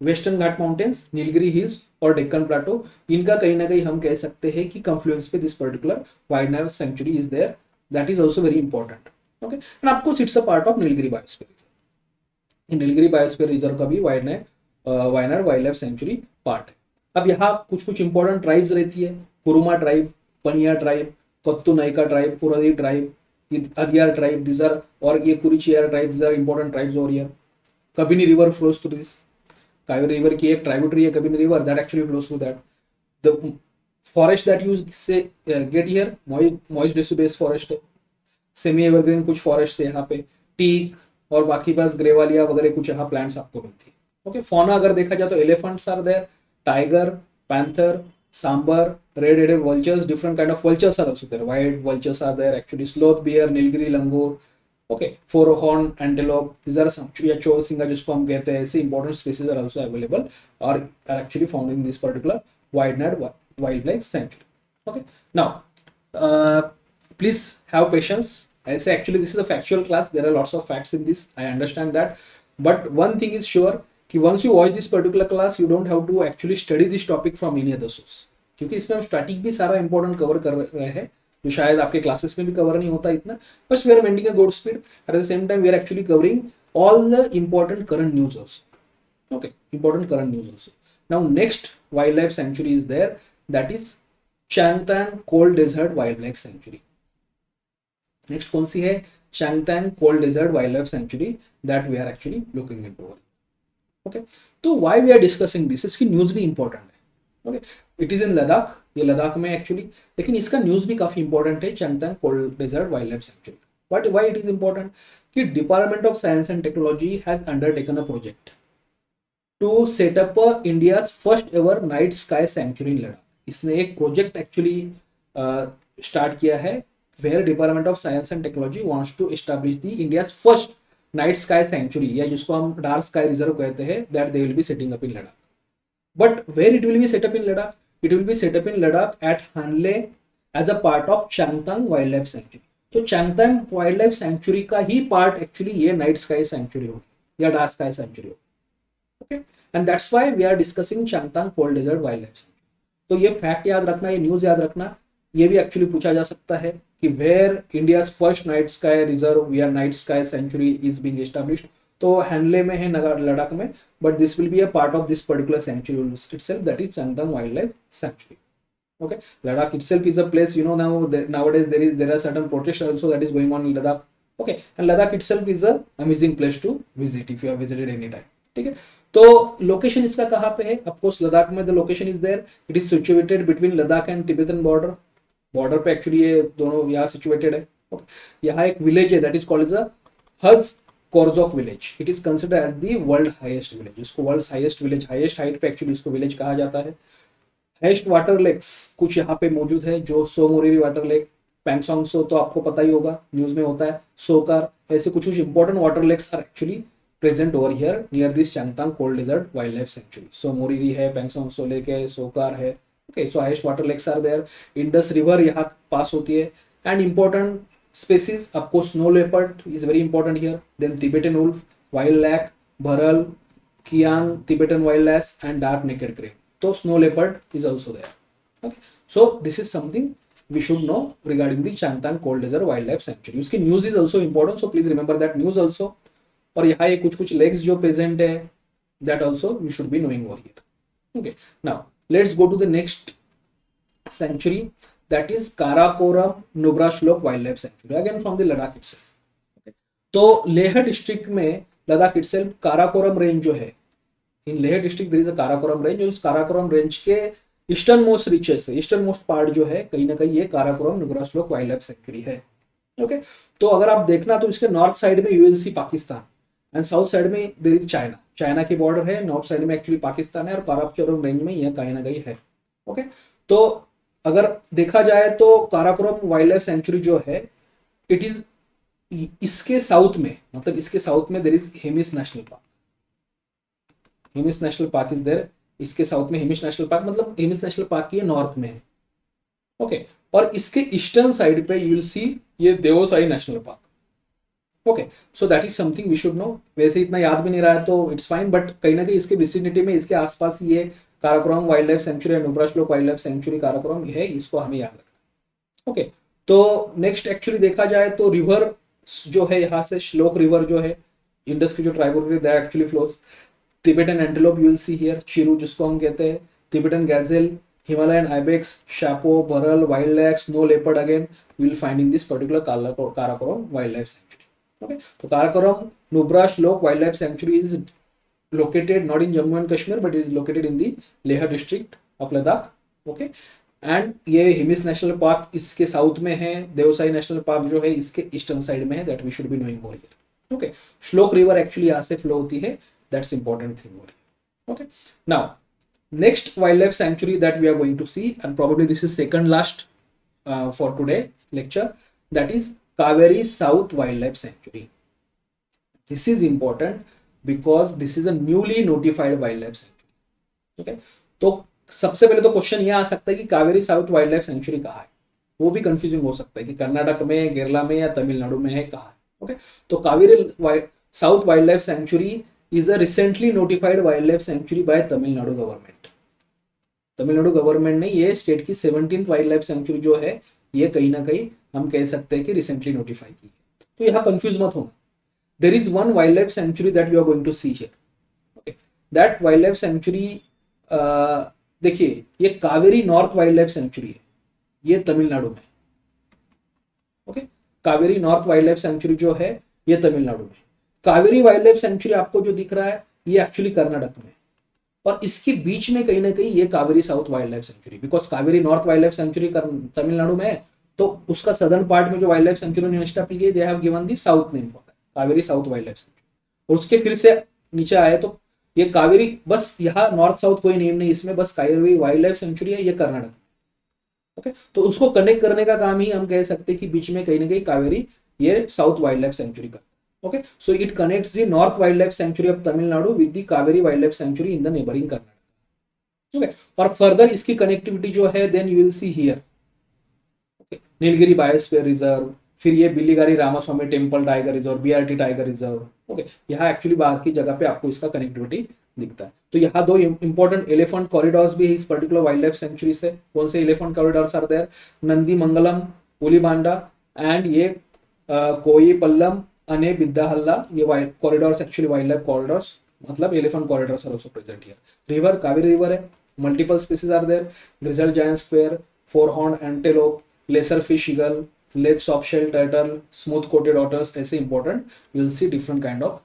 western Ghat mountains, Nilgiri hills और डेक्कन प्लाटो, इनका कहीं ना कहीं हम कह सकते हैं कि कन्फ्लुएंस पे this particular wild sanctuary is there. That is also very important. Okay, and of it's a part of Nilgiri biosphere reserve. Nilgiri biosphere reserve का भी Wayanad wild life sanctuary part है. अब यहाँ कुछ इंपॉर्टेंट ट्राइब्स रहती है. Kuruma tribe, Paniya tribe, Kattu Naika tribe, Uradi tribe, Adiyar tribe, this are, और ये Kurichiyar tribe, this are important tribes over here. Kabini river flows through this. Kaveri river की एक ट्राइब्यूटरी है Kabini river, that actually flows through that. The forest that you say get here moist deciduous forest है. Semi evergreen कुछ forest है यहाँ पे, teak और बाकी पास ग्रेवालिया वगैरह कुछ यहाँ प्लांट्स आपको मिलती है. ओके, फौना अगर देखा जाए तो elephants are there, tiger, panther, sambar, red headed vultures, different kind of vultures are also there. White vultures are there actually, sloth bear, Nilgiri langur, okay, four horn antelope, these are some या चोरसिंगा जिसको हम कहते हैं, ऐसे important species are also available और are actually found in this particular Wayanad wild life sanctuary. Okay, now please have patience. ऐसे actually this is a factual class, there are lots of facts in this, I understand that, but one thing is sure कि once you watch this particular class you don't have to actually study this topic from any other source, क्योंकि इसमें हम static भी सारा important cover कर रहे हैं जो शायद आपके क्लासेस में भी कवर नहीं होता इतना. First we are maintaining a good speed, at the same time we are actually covering all the important current news also. Okay, important current news also. Now next wildlife sanctuary is there, that is Changtang cold desert wildlife sanctuary. Next कौन सी है? Changtang cold desert wildlife sanctuary that we are actually looking into. Okay, तो why we are discussing this? इसकी news भी important है. Okay, it is in Ladakh, ये लद्दाख में actually, लेकिन इसका न्यूज भी काफी इंपॉर्टेंट है. Changtang cold desert wildlife sanctuary. Why it is important? कि Department of Science and Technology has undertaken a project to set up India's first ever night sky sanctuary in Ladakh. इसने एक project actually start किया है where Department of Science and Technology wants to establish the India's first night sky sanctuary, या जिसको हम dark sky reserve कहते हैं, that they will be setting up in Ladakh. But where it will be set up in Ladakh? It will be set up in Ladakh at Hanle as a part of Changtang Wildlife Sanctuary. तो Changtang Wildlife Sanctuary का ही part actually ये night sky sanctuary होगी या dark sky sanctuary होगी. Okay, and that's why we are discussing Changthang cold desert wild life sanctuary. तो ये fact याद रखना, ये न्यूज याद रखना. ये भी एक्चुअली पूछा जा सकता है कि where India's first night sky reserve या night sky sanctuary is being established. तो हैंडले में है लद्दाख में, but this will be a part of this particular sanctuary itself, that is Changthang wild life sanctuary. Okay, Ladakh itself is a place, you know, nowadays there are certain protests also that is going on in Ladakh. Okay, and Ladakh itself is a amazing place to visit if you have visited any time. ठीक है, तो location इसका कहाँ पे है? Of course Ladakh में the location is there. It is situated between Ladakh and Tibetan border पे actually ये दोनों यहाँ सिचुएटेड है. यहाँ एक विलेज है that is called as a हज Korzok village. It is considered as the world highest village. इसको world highest village, highest height पे एक्चुअली इसको विलेज कहा जाता है. हाईएस्ट वाटर लेक्स कुछ यहाँ पे मौजूद है, जो सो मोरिरी वाटर लेक, पैंगसोंग सो तो आपको पता ही होगा, न्यूज में होता है, सोकार, ऐसे कुछ important water lakes are actually present over here near this Changthang cold desert wild life sanctuary. So Moriri है, पैंगसोंग सो लेक है, सोकार है. Okay, so highest water lakes are there. Indus river यहाँ पास होती है. एंड इंपॉर्टेंट स्पेसीज आपको snow leopard is very important here. Then Tibetan wolf, wild yak, bharal, kiang, Tibetan wild ass and dark necked crane. So snow leopard is also there. Okay, so this is something we should know regarding the Changtang Cold Desert Wildlife Sanctuary. उसकी news is also important, so please remember that news also. और यहाँ ये कुछ lakes जो present है, that also you should be knowing over here. Okay, now let's go to the next sanctuary, that is Karakoram Nubra Shlok Wildlife Sanctuary, again from the Ladakh itself. Okay, तो Leh district में Ladakh itself Karakoram range जो है, in Leh district there is a Karakoram range, और इस Karakoram range के eastern most reaches से eastern most part जो है कहीं ना कहीं ये Karakoram Nubra Shyok wild life sanctuary है. ओके, तो अगर आप देखना तो इसके नॉर्थ साइड में यूएनसी पाकिस्तान एंड साउथ साइड में देयर इज चाइना की बॉर्डर है. नॉर्थ साइड में एक्चुअली पाकिस्तान है और काराकोरम रेंज में यह कहीं ना कहीं है. ओके, तो अगर देखा जाए तो काराकोरम वाइल्ड लाइफ सेंचुरी जो है, इट इज इसके साउथ में, मतलब इसके साउथ में there is Hemis national park. Hemis national park is there. इसके साउथ में हेमिस नेशनल पार्क, मतलब हेमिस नेशनल पार्क की नॉर्थ में है. ओके, और इसके ईस्टर्न साइड पे यू विल सी ये Deosai national park. Okay, so that is something we should know. वैसे इतना याद भी नहीं रहा है तो इट्स फाइन, बट कहीं ना कहीं इसके विसिनिटी में, इसके आसपास ये Karakoram wild life sanctuary and Nubra Shyok wild life sanctuary Karakoram है, इसको हमें याद रखना. ओके, तो नेक्स्ट एक्चुअली देखा जाए तो रिवर जो है, यहाँ से श्लोक रिवर जो है, इंडस की जो tributary that actually flows. Tibetan antelope you will see here, chiru जिसको हम कहते हैं, Tibetan gazelle, Himalayan ibex, shapo, bharal, wild yak, snow leopard again you will find in this particular Karakoram wild life sanctuary. Okay, तो Karakoram Nubra Shyok wild life sanctuary is located not in Jammu and Kashmir but is located in the Leh district of Ladakh. Okay, and ये Hemis national park इसके south में है. Deosai national park जो है इसके eastern side में है. That we should be knowing over here. Okay, श्लोक रिवर एक्चुअली यहाँ से फ्लो होती है. That's important thing over here. Okay, now next wildlife sanctuary that we are going to see, and probably this is second last for today's lecture, that is Kaveri South Wildlife Sanctuary. This is important because this is a newly notified wildlife sanctuary. Okay, तो सबसे पहले तो question ये आ सकता है कि Kaveri south wild life sanctuary कहाँ है. वो भी कंफ्यूजिंग हो सकता है कि कर्नाटक में, केरला में या तमिलनाडु में है, कहाँ है. ओके, तो Kaveri south wild life sanctuary is a recently notified wildlife sanctuary by Tamil Nadu government. Tamil Nadu government ने ये स्टेट की 17th वाइल्ड लाइफ सेंचुरी जो है, ये कहीं ना कहीं हम कह सकते हैं कि रिसेंटली नोटिफाई की है. तो यहाँ कंफ्यूज मत होना. There is one wild life sanctuary that you are going to see here. Okay, that wild life sanctuary, देखिए ये Kaveri north wild life sanctuary है, ये तमिलनाडु में. Okay, Kaveri north wild life sanctuary जो है ये तमिलनाडु में. कावेरी वाइल्ड लाइफ सेंचुरी आपको जो दिख रहा है ये एक्चुअली कर्नाटक में, और इसके बीच में कहीं ना कहीं ये Kaveri south wild life sanctuary, because Kaveri north wild life sanctuary Tamil Nadu में है, तो उसका सदर्न पार्ट में जो वाइल्ड लाइफ सेंचुरी उन्होंने they have given the south name for that, Kaveri south wild life sanctuary. और उसके फिर से नीचे आए तो ये कावेरी, बस यहाँ नॉर्थ साउथ कोई नेम नहीं इसमें, बस कावेरी वाइल्ड लाइफ सेंचुरी है, ये कर्नाटक. ओके, तो उसको कनेक्ट करने का काम ही हम कह सकते हैं कि बीच में कहीं ना कहीं कावेरी ये साउथ वाइल्ड लाइफ सेंचुरी का। Okay, so it connects the north wild life sanctuary of Tamil Nadu with the Kaveri wild life sanctuary in the neighbouring Karnataka. Okay, और फर्दर इसकी कनेक्टिविटी जो है then you will see here Nilgiri biosphere reserve, फिर ये Billigiri Ramaswamy temple tiger reserve, BRT tiger reserve. Okay, यहाँ एक्चुअली बाकी जगह पे आपको इसका कनेक्टिविटी दिखता है। तो यहाँ दो इंपॉर्टेंट एलिफेंट कॉरिडोर्स भी है इस पर्टिकुलर वाइल्ड लाइफ सेंचुरी से। कौन से elephant corridors are there? Nandi Mangalam, Pulibanda and ये कोईपल्लम अने बिद्दाहल्ला। ये corridors actually wildlife corridors, मतलब elephant corridors are also present here. River Kaveri river है, multiple species are there, grizzled giant squirrel, four horn antelope, lesser fish eagle, leith soft shell turtle, smooth coated otters, ऐसे important you will see different kind of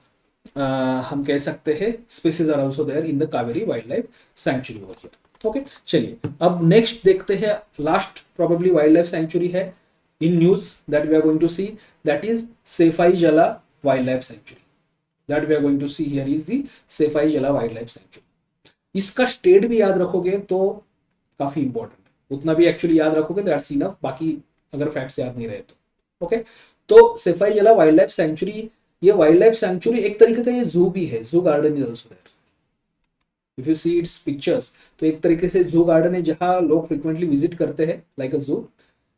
हम कह सकते हैं species are also there in the Kaveri wild life sanctuary over here. Okay, चलिए अब next देखते हैं, last probably wild life sanctuary है in news that we are going to see, that is Sepahijala wild life sanctuary. That we are going to see here is the Sepahijala wild life sanctuary. इसका state भी याद रखोगे तो काफी important, उतना भी actually याद रखोगे दैट्स इनफ, बाकी अगर फैक्ट्स याद नहीं रहे तो। ओके, तो Sepahijala wild life sanctuary, ये वाइल्ड लाइफ सेंचुरी एक तरीके का ये जू भी है, zoo garden is also there if you see its pictures. तो एक तरीके से जू गार्डन है जहां लोग फ्रिक्वेंटली विजिट करते हैं like a zoo,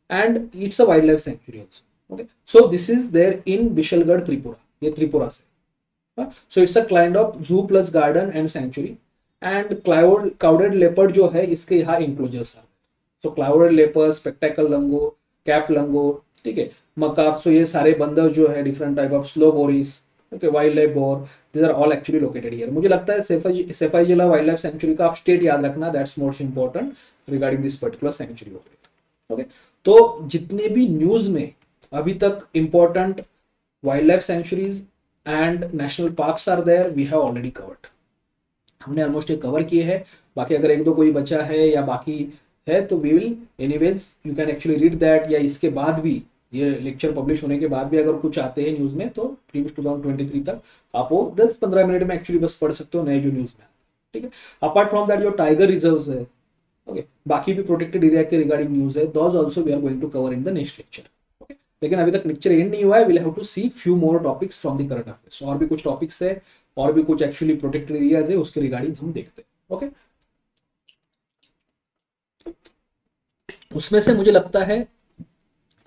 and it's a wild life sanctuary also. Okay, so this is there in Bishalgarh Tripura, ये त्रिपुरा से। So it's a kind of zoo plus garden and sanctuary, and clouded leopard जो है इसके यहाँ enclosures है। So clouded leopard, spectacled langur, capped langur, ठीक है, macaque, so ये सारे बंदर जो है different type of slow lorises, okay, wild life bore, this are all actually located here. मुझे लगता है सेफाई जिला वाइल्ड लाइफ सेंचुरी का आप स्टेट याद रखना, that's most important regarding this particular sanctuary over here. Okay, तो जितने भी न्यूज में अभी तक important wild life sanctuaries and national parks are there, we have already covered. हमने ऑलमोस्ट ये कवर किए हैं, बाकी अगर एक दो कोई बचा है या बाकी है तो we will anyways you can actually read that, या इसके बाद भी ये लेक्चर पब्लिश होने के बाद भी अगर कुछ आते हैं न्यूज में तो प्रीवियस 2023 तक आप वो 10-15 मिनट में एक्चुअली बस पढ़ सकते हो नए जो न्यूज में, ठीक है। अपार्ट फ्रॉम दैट जो टाइगर रिजर्व्स है, ओके, बाकी भी प्रोटेक्टेड एरिया के रिगार्डिंग न्यूज है, those also we are going to cover in the next lecture. Okay, लेकिन अभी तक लेक्चर एंड नहीं हुआ है, will have to see few more topics from the current affairs. और भी कुछ टॉपिक्स है और भी कुछ एक्चुअली प्रोटेक्टेड एरियाज है उसके रिगार्डिंग हम देखते हैं। ओके, उसमें से मुझे लगता है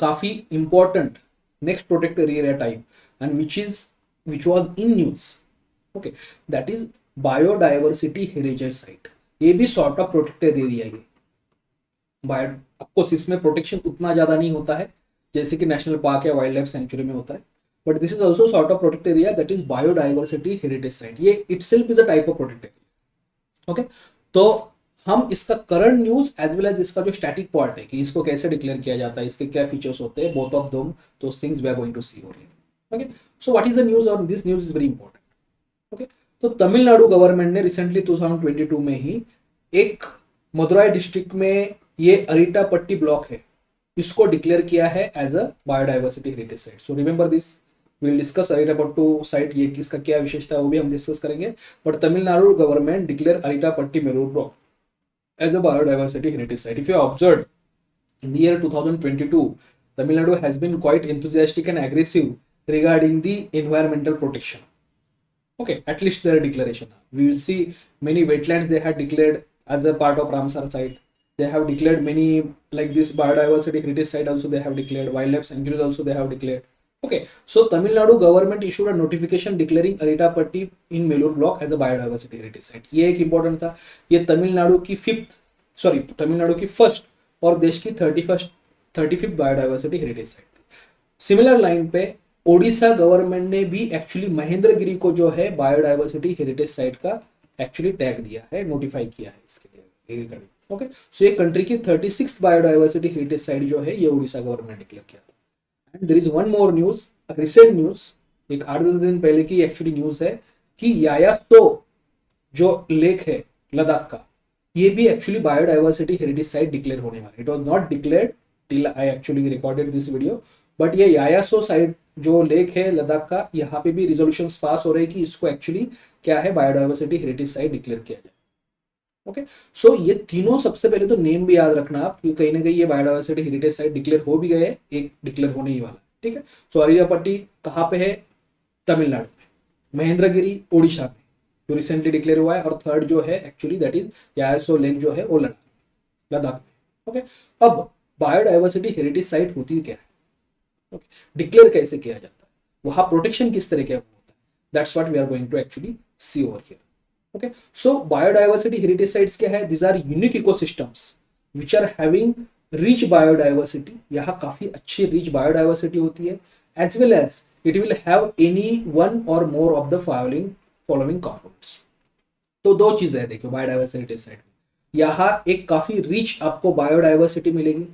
काफी important next protected area type and which was in news, okay, that is biodiversity heritage site. ये भी सॉर्ट ऑफ प्रोटेक्टेड एरिया है। बायो, ऑफकोर्स इसमें प्रोटेक्शन उतना ज्यादा नहीं होता है जैसे कि नेशनल पार्क या वाइल्ड लाइफ सेंचुरी में होता है, but this is also sort of protected area that is biodiversity heritage site. ये itself is a type of protected area. Okay, तो हम इसका current news as well as इसका जो स्टैटिक पार्ट है कि इसको कैसे डिक्लेयर किया जाता है, इसके क्या फीचर्स होते हैं, both of them those things we are going to see over here. Okay, so what is the news और this news is very important. Okay, तो तमिलनाडु गवर्नमेंट ने रिसेंटली 2022 में ही एक मदुराई डिस्ट्रिक्ट में ये अरीटापट्टी ब्लॉक है, इसको डिक्लेयर किया है as a biodiversity heritage site. So remember this, will discuss Arittapatti site, ये किसका क्या विशेषता है वो भी हम डिस्कस करेंगे। But Tamil Nadu government declare Arittapatti Meloor block as a biodiversity heritage site. If you observed in the year 2022, Tamil Nadu has been quite enthusiastic and aggressive regarding the environmental protection. Okay, at least their declaration. We will see many wetlands they had declared as a part of Ramsar site. They have declared many like this biodiversity heritage site also they have declared. Wildlife sanctuaries also they have declared. Okay, so Tamil Nadu government issued a notification declaring Aritapatti in Melur block as a biodiversity heritage site. ये एक important था, ये तमिलनाडु की तमिलनाडु की first और देश की 35th biodiversity heritage site थी। सिमिलर लाइन पे ओडिशा गवर्नमेंट ने भी एक्चुअली महेंद्रगिरी को जो है बायोडाइवर्सिटी हेरिटेज साइट का एक्चुअली टैग दिया है, नोटिफाई किया है इसके लिए। ओके, सो ये कंट्री की 36th बायोडाइवर्सिटी हेरिटेज साइट जो है ये ओडिशा गवर्नमेंट डिक्लेयर किया था। And there is one more news, recent news, एक 8-10 दिन पहले की एक्चुअली न्यूज है कि यायासो जो लेक है लद्दाख का, ये भी actually biodiversity heritage site declare होने वाला है। It was not declared till I actually recorded this video, but ये यायासो साइट जो लेक है लद्दाख का, यहाँ पे भी रिजोल्यूशंस पास हो रहे हैं कि इसको एक्चुअली क्या है बायोडाइवर्सिटी हेरिटेज साइट डिक्लेयर किया जाए। ओके, सो ये तीनों सबसे पहले तो नेम भी याद रखना आप, क्योंकि कहीं ना कहीं ये बायोडाइवर्सिटी हेरिटेज साइट डिक्लेयर हो भी गए, एक डिक्लेयर होने ही वाला है, ठीक है। सो अरियापट्टी कहाँ पे है? तमिलनाडु में। महेंद्रगिरी उड़ीसा में, जो रिसेंटली डिक्लेयर हुआ है। और थर्ड जो है एक्चुअली दैट इज यासो लेक जो है वो लद्दाख में। ओके, अब बायोडाइवर्सिटी हेरिटेज साइट होती क्या है, डिक्लेयर कैसे किया जाता है, वहां प्रोटेक्शन किस तरह का होता है, that's what we are going to actually see over here. Okay, so biodiversity heritage sites क्या है? This are unique ecosystems which are having rich biodiversity, यहाँ काफी अच्छी रिच बायोडाइवर्सिटी होती है, as well as it will have any one or more of the following compounds. तो दो चीजें हैं देखो बायोडाइवर्सिटी साइड में, यहाँ एक काफी रिच आपको बायोडाइवर्सिटी मिलेगी,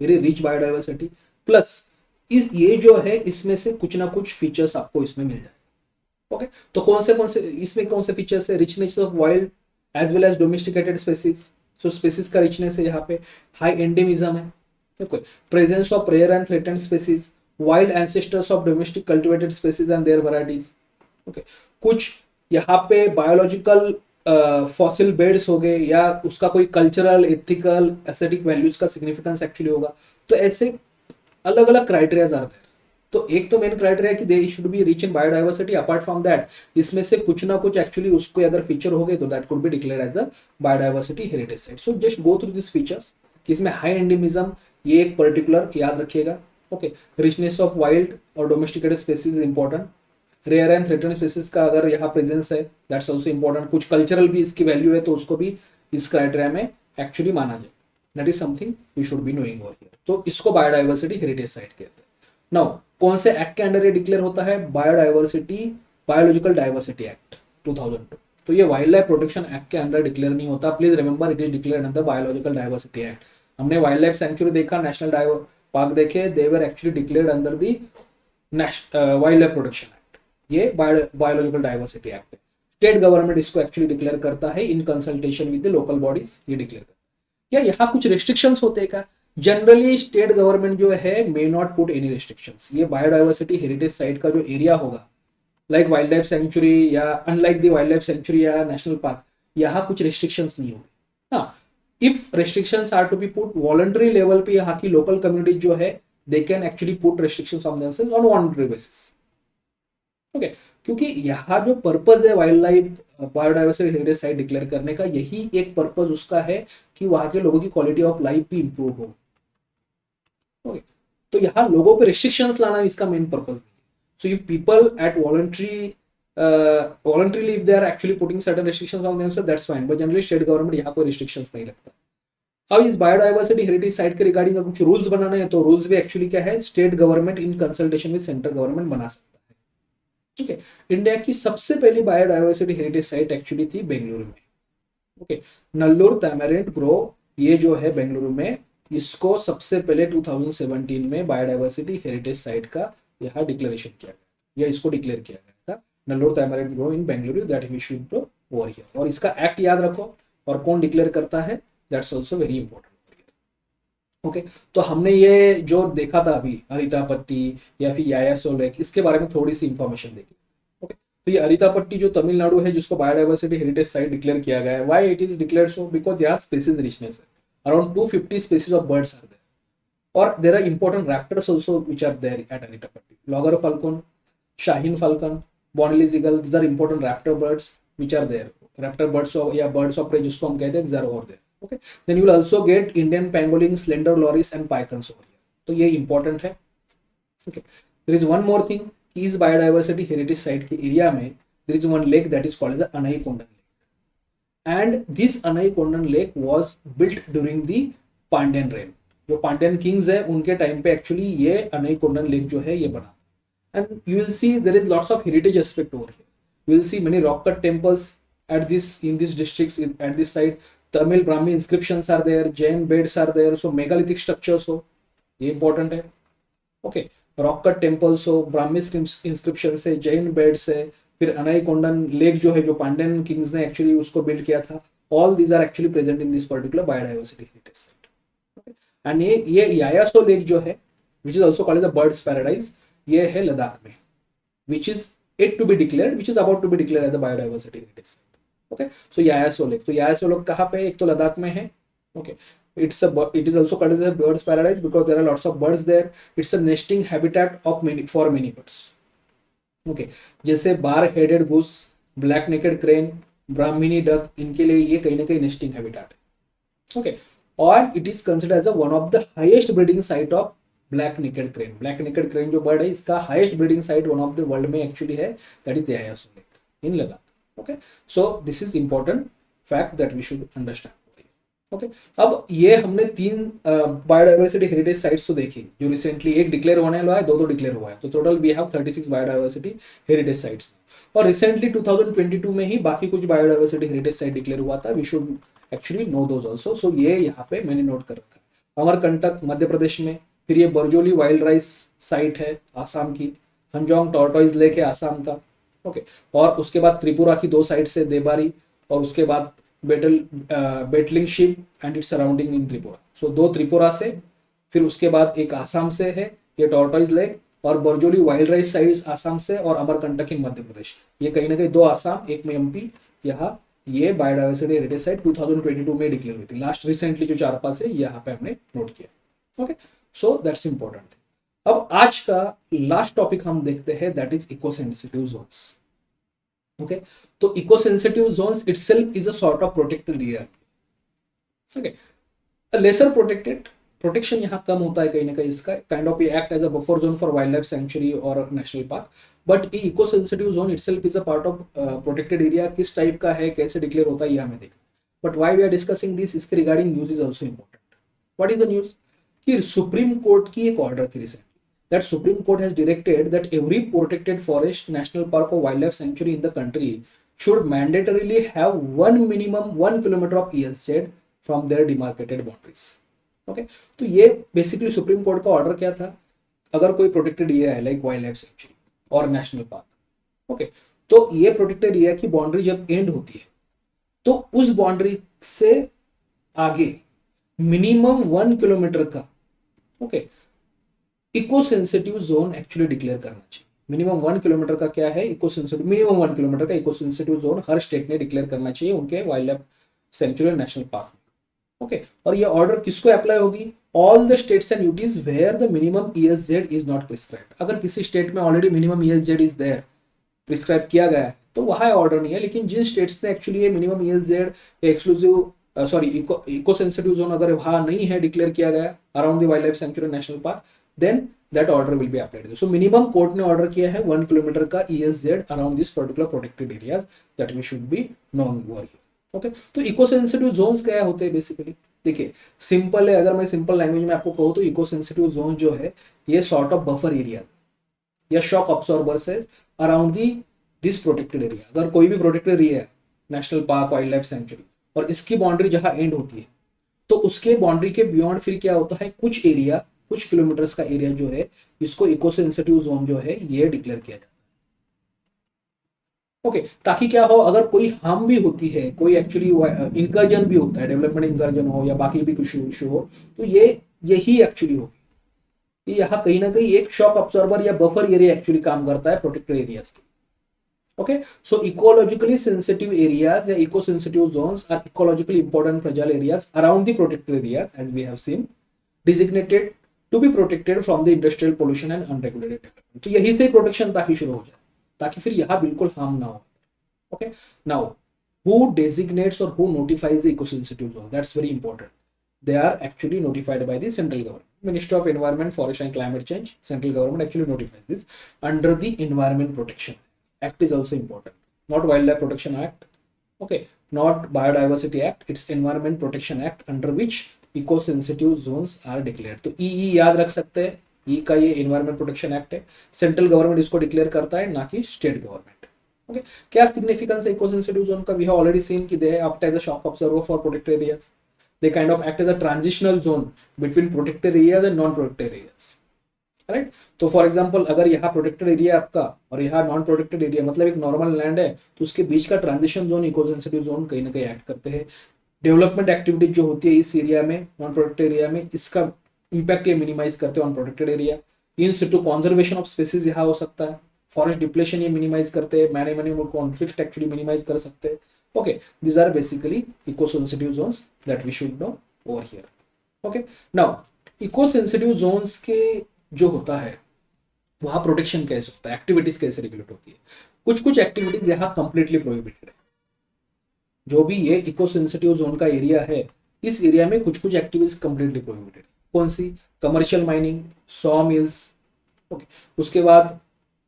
वेरी रिच बायोडाइवर्सिटी, प्लस इस ये जो है इसमें से कुछ ना कुछ फीचर्स आपको इसमें मिल जाएगा। ओके, तो कौन से इसमें कौन से फीचर्स है? Richness of wild as well as domesticated species, so species का रिचनेस है यहाँ पे, हाई एंडेमिज्म है, देखो presence of rare and threatened species, wild ancestors of domestic cultivated species and their varieties. Okay, कुछ यहाँ पे बायोलॉजिकल फॉसिल बेड्स हो गए, या उसका कोई कल्चरल एथिकल एस्थेटिक वैल्यूज का सिग्निफिकेंस एक्चुअली होगा। तो ऐसे अलग अलग क्राइटेरियाज आते हैं। तो एक तो मेन क्राइटेरिया कि they should be rich in biodiversity, apart from that इसमें से कुछ ना कुछ एक्चुअली उसको अगर फीचर हो गए तो that could be declared as the biodiversity heritage site. So just go through this features कि इसमें हाई एंडेमिज्म, ये एक पर्टिकुलर याद रखिएगा। ओके, रिचनेस ऑफ वाइल्ड और domesticated species important, rare and threatened species का अगर यहाँ प्रेजेंस है दैट्स ऑल्सो इंपॉर्टेंट, कुछ कल्चरल भी इसकी वैल्यू है तो उसको भी इस क्राइटेरिया में एक्चुअली माना जाए, that is something we should be knowing over here. तो इसको बायोडाइवर्सिटी हेरिटेज साइट कहते हैं। नाउ कौन से एक्ट के अंडर ये डिक्लेयर होता है? Biodiversity biological diversity act 2002। तो ये वाइल्ड लाइफ प्रोटेक्शन एक्ट के अंडर डिक्लेयर नहीं होता, please remember it is declared under biological diversity act. हमने वाइल्ड लाइफ सेंचुरी देखा, नेशनल पार्क देखे, they were actually declared under the wild life protection act. ये biological diversity act है। State government इसको actually declare करता है in consultation with the local bodies, ये declare करता है। क्या यहाँ कुछ रिस्ट्रिक्शंस होते हैं क्या? जनरली स्टेट गवर्नमेंट जो है may not put any restrictions. ये बायोडाइवर्सिटी हेरिटेज साइट का जो एरिया होगा, लाइक वाइल्ड लाइफ सेंचुरी या unlike the wild life sanctuary या नेशनल पार्क, यहाँ कुछ रिस्ट्रिक्शंस नहीं होंगे। हाँ, if restrictions are to be put voluntary level पे, यहाँ की लोकल कम्युनिटी जो है they can actually put restrictions on themselves on voluntary basis. Okay, क्योंकि यहाँ जो पर्पज है wild life biodiversity heritage site declare करने का, यही एक पर्पज उसका है कि वहां के लोगों की क्वालिटी ऑफ लाइफ भी इंप्रूव हो। ओके, तो यहाँ लोगों पे रिस्ट्रिक्शंस लाना इसका मेन पर्पज नहीं है। So if people at voluntarily if they are actually putting certain restrictions on themselves, that's fine, but generally state government यहाँ कोई restrictions नहीं लगता। अब इस बायोडाइवर्सिटी हेरिटेज साइट के रिगार्डिंग का कुछ रूल्स बनाने हैं, तो रूल्स भी एक्चुअली क्या है, state government in consultation with central government बना सकता है। ठीक है, इंडिया की सबसे पहली बायोडाइवर्सिटी हेरिटेज साइट एक्चुअली थी बेंगलुरु में। ओके, नल्लूर तैमारिंड ग्रोव, ये जो है बेंगलुरु में, इसको सबसे पहले 2017 में बायोडाइवर्सिटी हेरिटेज साइट का यहाँ डिक्लेरेशन किया गया, या इसको डिक्लेयर किया गया था, Nallur tamarind grove in Bengaluru, that we should know over here. और इसका एक्ट याद रखो, और कौन डिक्लेयर करता है, that's also very important. Okay, तो हमने ये जो देखा था अभी अरितापट्टी या फिर यायासो लेक, इसके बारे में थोड़ी सी इंफॉर्मेशन देखी। ओके, तो ये अरितापट्टी जो तमिलनाडु है जिसको बायोडाइवर्सिटी हेरिटेज साइट डिक्लेयर किया गया है, why it is declared so? Because यहाँ स्पीसीज रिचनेस है, around 250 species of birds are there, और there are important raptors also which are there at Arittapatti, laggar falcon, शाहीन falcon, Bonelli's eagle, these are important raptor birds which are there, raptor birds या birds of prey जिसको हम कहते हैं, these are over there. Okay, then you will also get Indian pangolin, slender loris and pythons over here. तो ये important है। Okay, there is one more thing कि इस biodiversity heritage site के एरिया में there is one lake that is called as the Anaikondan lake, and this Anaikondan lake was built during the Pandyan reign। जो Pandyan Kings है उनके time पे actually ये अनाईकोंडन lake जो है ये बना, and you will see there is lots of heritage aspect over here। You will see many rock cut temples at this in these districts at this site, Tamil Brahmi inscriptions are there, Jain beds are there, so megalithic structures हो, ये important है। Okay, rock cut temples हो, Brahmi inscriptions है, Jain beds है, फिर अनाईकोंडन lake जो है जो पांड्यन किंग्स ने एक्चुअली उसको बिल्ड किया था, all these are actually present in this particular biodiversity heritage site. And ये यायासो लेक जो है which is also called as the birds paradise, ये है लद्दाख में, which is it to be declared, which is about to be declared as the biodiversity heritage site. Okay, so Yaya Tso lake, तो Yaya Tso lake कहाँ पे है? एक तो लद्दाख में है. Okay, it is also called as a bird's paradise because there are lots of birds there. It's a nesting habitat of many for many birds. Okay, जैसे bar headed goose, black necked crane, Brahminy duck, इनके लिए ये कहीं ना कहीं nesting habitat है. Okay, और it is considered as a one of the highest breeding site of black necked crane. Black necked crane जो बर्ड है, इसका highest breeding site one of the world में एक्चुअली है, that is Yaya Tso lake in Ladakh. Okay, so this is important fact that we should understand. Okay, अब ये हमने 3 biodiversity heritage sites तो देखी जो रिसेंटली, एक डिक्लेयर होने वाला है, दो डिक्लेयर हुआ है, तो total we have 36 biodiversity heritage sites. और रिसेंटली 2022 में ही बाकी कुछ बायोडाइवर्सिटी हेरिटेज साइट डिक्लेयर हुआ था. We should actually know those also. So ये यहाँ पे मैंने नोट कर रखा है. अमरकंटक मध्य प्रदेश में, फिर ये बरजोली वाइल्ड राइस साइट है आसाम की, हंजोंग टॉर्टोइज लेक है आसाम का. ओके, और उसके बाद त्रिपुरा की 2 साइट से देबारी, और उसके बाद Betling Sib and its surrounding in Tripura. So 2 Tripura से, फिर उसके बाद एक आसाम से है ये टॉर्टोइज लेक, और बरजोली वाइल्ड राइस साइट्स आसाम से, और अमरकंटक इन मध्य प्रदेश. ये कहीं ना कहीं 2 आसाम, एक में एमपी. यहाँ ये बायोडाइवर्सिटी हेरिटेज साइट 2022 में डिक्लेयर हुई थी. लास्ट रिसेंटली जो 4-5 है यहाँ पे हमने नोट किया. Okay, so that's important. अब आज का लास्ट टॉपिक हम देखते हैं, that is eco sensitive zones. Okay, तो eco sensitive zones itself is a sort of protected area. Okay, lesser protected, protection यहाँ कम होता है कहीं ना कहीं इसका, kind of act as a buffer zone for wild life sanctuary और नेशनल पार्क. बट ये eco sensitive zone itself is a part of protected area. किस टाइप का है, कैसे डिक्लेयर होता है, ये हमें देखना. But why we are discussing this, इसके regarding news is also important. What is the news? कि सुप्रीम कोर्ट की एक ऑर्डर थी recently, that Supreme Court has directed that every protected forest, national park or wildlife sanctuary in the country should mandatorily have minimum 1 kilometer of ESZ from their demarcated boundaries. Okay, तो ये basically supreme court का order क्या था? अगर कोई protected area है like wild life sanctuary और national park, okay, तो ये प्रोटेक्टेड एरिया की बाउंड्री जब एंड होती है, तो उस बाउंड्री से आगे मिनिमम 1 किलोमीटर का, okay, eco sensitive zone actually declare करना चाहिए. मिनिमम 1 किलोमीटर का क्या है, इको सेंसिटिव, मिनिमम 1 किलोमीटर का इको सेंसिटिव जोन हर स्टेट ने डिक्लेयर करना चाहिए उनके wild life sanctuary national park. Okay, और ये ऑर्डर किसको अप्लाई होगी? All the states and UTs where the minimum ESZ is not prescribed. अगर किसी स्टेट में already minimum ESZ is there, prescribe किया गया है, तो वहां ऑर्डर नहीं है. लेकिन जिन स्टेट्स ने एक्चुअली ये minimum ESZ exclusive sorry eco sensitive zone अगर वहां नहीं है डिक्लेयर किया गया around the wild life sanctuary national park, then that order will be applied. So minimum court ने ऑर्डर किया है 1 किलोमीटर का ESZ around this particular protected areas, that we should be known over here. Okay, तो eco sensitive zones क्या होते हैं basically? देखिए simple है, अगर मैं सिंपल लैंग्वेज में आपको कहूँ तो इको सेंसिटिव जोन जो है ये सॉर्ट ऑफ बफर एरिया या शॉक अब्सॉर्बर्स है around the this protected area. अगर कोई भी प्रोटेक्टेड एरिया है, national park, wild life sanctuary, और इसकी बाउंड्री जहां एंड होती है, तो उसके बाउंड्री के बियॉन्ड फिर क्या होता है, कुछ एरिया, कुछ किलोमीटर्स का एरिया जो है, इसको इको सेंसिटिव जोन जो है ये डिक्लेयर किया जाता है. ओके, ताकि क्या हो, अगर कोई हार्म भी होती है, कोई एक्चुअली इंकर्जन भी होता है, डेवलपमेंट इंकर्जन हो या बाकी भी कुछ इशू हो, तो ये यही एक्चुअली होगी. ये यहाँ कहीं ना कहीं एक शॉक अब्सॉर्बर या बफर एरिया एक्चुअली काम करता है प्रोटेक्टेड एरियाज के. Okay, so ecologically sensitive areas या eco sensitive zones are ecologically important fragile areas around the protected areas, as we have seen, designated to be protected from the industrial pollution and unregulated development. तो यही से protection ताकि शुरू हो जाए, ताकि फिर यहाँ बिल्कुल हार्म ना हो. Okay, now who designates or who notifies the eco sensitive zone? That's very important. They are actually notified by the central government. Ministry of Environment, Forest and Climate Change, central government actually notifies this under the Environment Protection Act is also important. Not Wildlife Protection Act, okay, not Biodiversity Act, it's Environment Protection Act under which eco-sensitive zones are declared. तो ई याद रख सकते हैं, ई का ये Environment Protection Act है, central government इसको declare करता है, ना कि स्टेट गवर्नमेंट. ओके, क्या सिग्निफिकेंस है इको-सेंसिटिव जोन का? वी हैव ऑलरेडी सीन कि they act as a shock absorber for protected areas. They kind of act as a transitional zone between protected areas and non protected areas. Right, तो for example अगर यहाँ protected area आपका और यहाँ non protected area, मतलब एक normal land है, तो उसके बीच का transition zone eco sensitive zone कहीं ना कहीं एक्ट करते हैं. डेवलपमेंट एक्टिविटीज जो होती है इस एरिया में, नॉन प्रोटेक्टेड एरिया में, इसका इंपैक्ट ये मिनिमाइज करते हैं on protected area. In Situ conservation of species यहाँ हो सकता है. फॉरेस्ट डिप्लेशन ये मिनिमाइज करते हैं, man animal conflict actually minimise कर सकते हैं. Okay, these are basically eco-sensitive zones that we should know over here. Okay, now eco-sensitive zones के जो होता है वहाँ प्रोटेक्शन कैसे होता है, एक्टिविटीज कैसे रेगुलेट होती है. कुछ कुछ एक्टिविटीज यहाँ कंप्लीटली प्रोहिबिटेड है. जो भी ये इको सेंसिटिव जोन का एरिया है, इस एरिया में कुछ कुछ एक्टिविटीज कंप्लीटली प्रोहिबिटेड. कौन सी? Commercial mining, saw mills. Okay, उसके बाद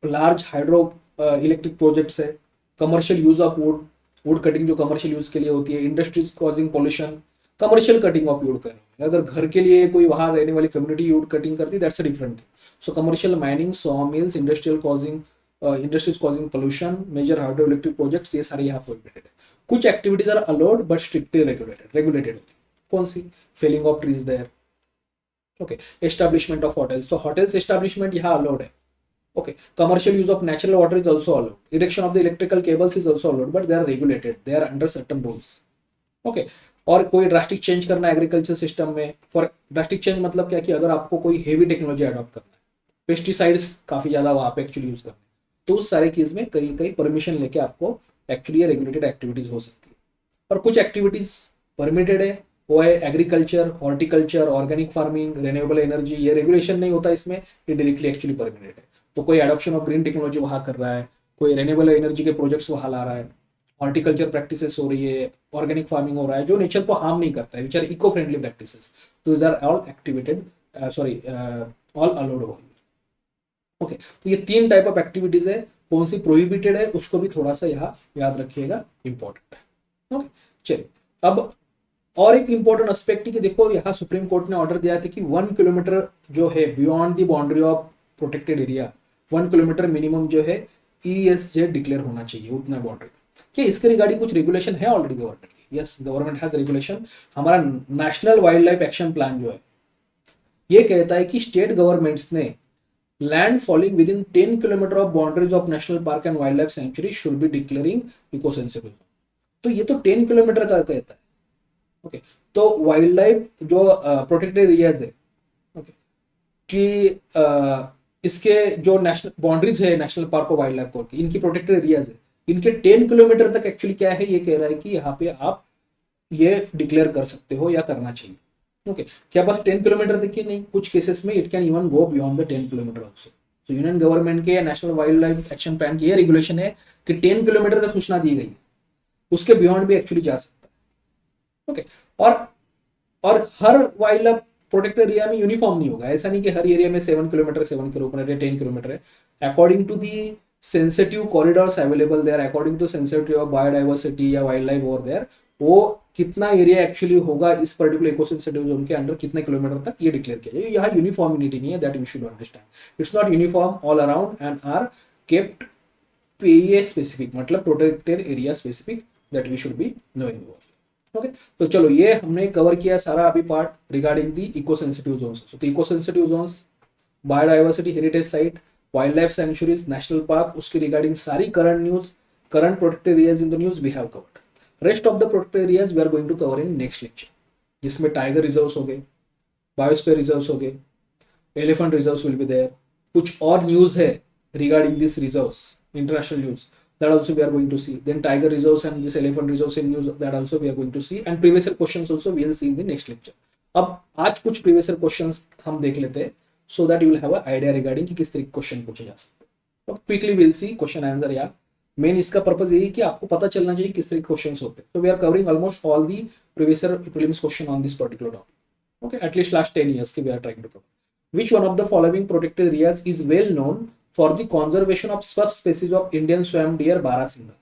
लार्ज हाइड्रो इलेक्ट्रिक प्रोजेक्ट्स है, commercial use of wood, wood cutting जो कमर्शियल यूज के लिए होती है, industries causing pollution, commercial cutting of wood कर रहे हैं. अगर घर के लिए कोई वहां रहने वाली कम्युनिटी वुड कटिंग करती है, that's a different thing. So commercial mining, saw mills, industries causing pollution, major hydro electric projects, ये सारे यहाँ प्रोहिबिटेड है. कुछ activities are allowed but strictly regulated होती है. कौन सी? Felling of trees there. Okay, establishment of hotels, तो होटल्स एस्टैब्लिशमेंट यहाँ अलाउड है. Okay, commercial use of natural water is also allowed. Erection of the electrical cables is also allowed, but they are regulated. They are under certain rules. Okay. और कोई drastic change करना है agriculture system में, for drastic change मतलब क्या कि अगर आपको कोई हेवी टेक्नोलॉजी अडॉप्ट करना है, पेस्टिसाइड्स काफी ज्यादा वहां पे एक्चुअली यूज करना है, तो उस सारे केस में कई कई परमिशन लेके आपको एक्चुअली ये रेगुलेटेड एक्टिविटीज हो सकती है. और कुछ एक्टिविटीज परमिटेड है, वो है agriculture, horticulture, organic farming, renewable energy. ये रेगुलेशन नहीं होता इसमें, ये डायरेक्टली एक्चुअली परमिटेड है. तो कोई एडॉप्शन ऑफ ग्रीन टेक्नोलॉजी वहां कर रहा है, कोई रिन्यूएबल एनर्जी के प्रोजेक्ट्स वहां ला रहा है, हॉर्टिकल्चर प्रैक्टिसेस हो रही है, ऑर्गेनिक फार्मिंग हो रहा है जो नेचर को हार्म नहीं करता है, which are eco friendly practices. तो these are all activated, all allowed हो. ओके, तो ये तीन टाइप ऑफ एक्टिविटीज है. कौन सी प्रोहिबिटेड है उसको भी थोड़ा सा यहाँ याद रखिएगा, इंपॉर्टेंट है. ओके, चलिए अब और एक इंपॉर्टेंट एस्पेक्ट है कि देखो यहाँ सुप्रीम कोर्ट ने ऑर्डर दिया था कि 1 किलोमीटर जो है beyond the boundary of protected area, 1 kilometre minimum जो है ESJ डिक्लेयर होना चाहिए उतना बाउंड्री. क्या इसके रिगार्डिंग कुछ रेगुलेशन है ऑलरेडी गवर्नमेंट की? Yes, government has regulation. हमारा national wild life action plan जो है ये कहता है कि स्टेट गवर्नमेंट्स ने land falling with in 10 kilometre of boundaries of national park and wild life sanctuary should be declaring eco sensitive. तो ये तो 10 किलोमीटर का कहता है. ओके, तो वाइल्ड लाइफ जो प्रोटेक्टेड एरियाज है, ओके, कि इसके जो नेशनल बाउंड्रीज है नेशनल पार्क और वाइल्ड लाइफ कोर्ट की, इनकी प्रोटेक्टेड एरियाज है, इनके 10 किलोमीटर तक एक्चुअली क्या है ये कह रहा है कि यहाँ पे आप ये डिक्लेयर कर सकते हो या करना चाहिए. ओके, क्या बस 10 किलोमीटर तक ही नहीं, कुछ केसेस में it can even go beyond the 10 kilometre also. So union government के national wild life action plan की ये रेगुलेशन है कि 10 किलोमीटर का सूचना दी गई है, उसके बियॉन्ड भी एक्चुअली जा सकता है. ओके, और हर वाइल्ड लाइफ प्रोटेक्टेड एरिया में यूनिफॉर्म नहीं होगा. ऐसा नहीं कि हर एरिया में 7 किलोमीटर 7 किलोमीटर है, 10 किलोमीटर है. According to the sensitive corridors available there, according to sensitive of biodiversity या वाइल्ड लाइफ ओवर देयर, वो कितना एरिया एक्चुअली होगा इस पर्टिकुलर इको सेंसिटिव जोन के अंडर, कितने किलोमीटर तक ये डिक्लेयर किया जाए. यहाँ यूनिफॉर्मिटी नहीं है, that we should understand. It's not uniform all around and are kept PA specific, मतलब protected area specific, that we should be knowing. Okay, तो चलो ये हमने कवर किया सारा अभी part regarding the eco sensitive zones. तो eco sensitive zones, biodiversity, heritage site, wild life sanctuaries, national park, उसके रिगार्डिंग सारी current news, current protected areas in the news we have covered. Rest of the protected areas we are going to cover in next lecture, जिसमें tiger reserves हो गए, biosphere reserves हो गए, elephant reserves will be there. कुछ और news है regarding these reserves, international news, that also we are going to see. Then tiger reserves and this elephant reserves in news, that also we are going to see, and previous year questions also we will see in the next lecture. अब आज कुछ previous year questions हम देख लेते हैं, so that you will have an idea regarding कि किस तरह के क्वेश्चन पूछे जा सकते हैं. तो quickly will see question answer. या मेन इसका पर्पज यही कि आपको पता चलना चाहिए किस तरह के क्वेश्चंस होते हैं. तो we are covering almost all the previous year prelims question on this particular topic. Okay, at least last 10 years के we are trying to cover. Which one of the following protected areas is well known for the conservation of subspecies of Indian swam deer barasingha?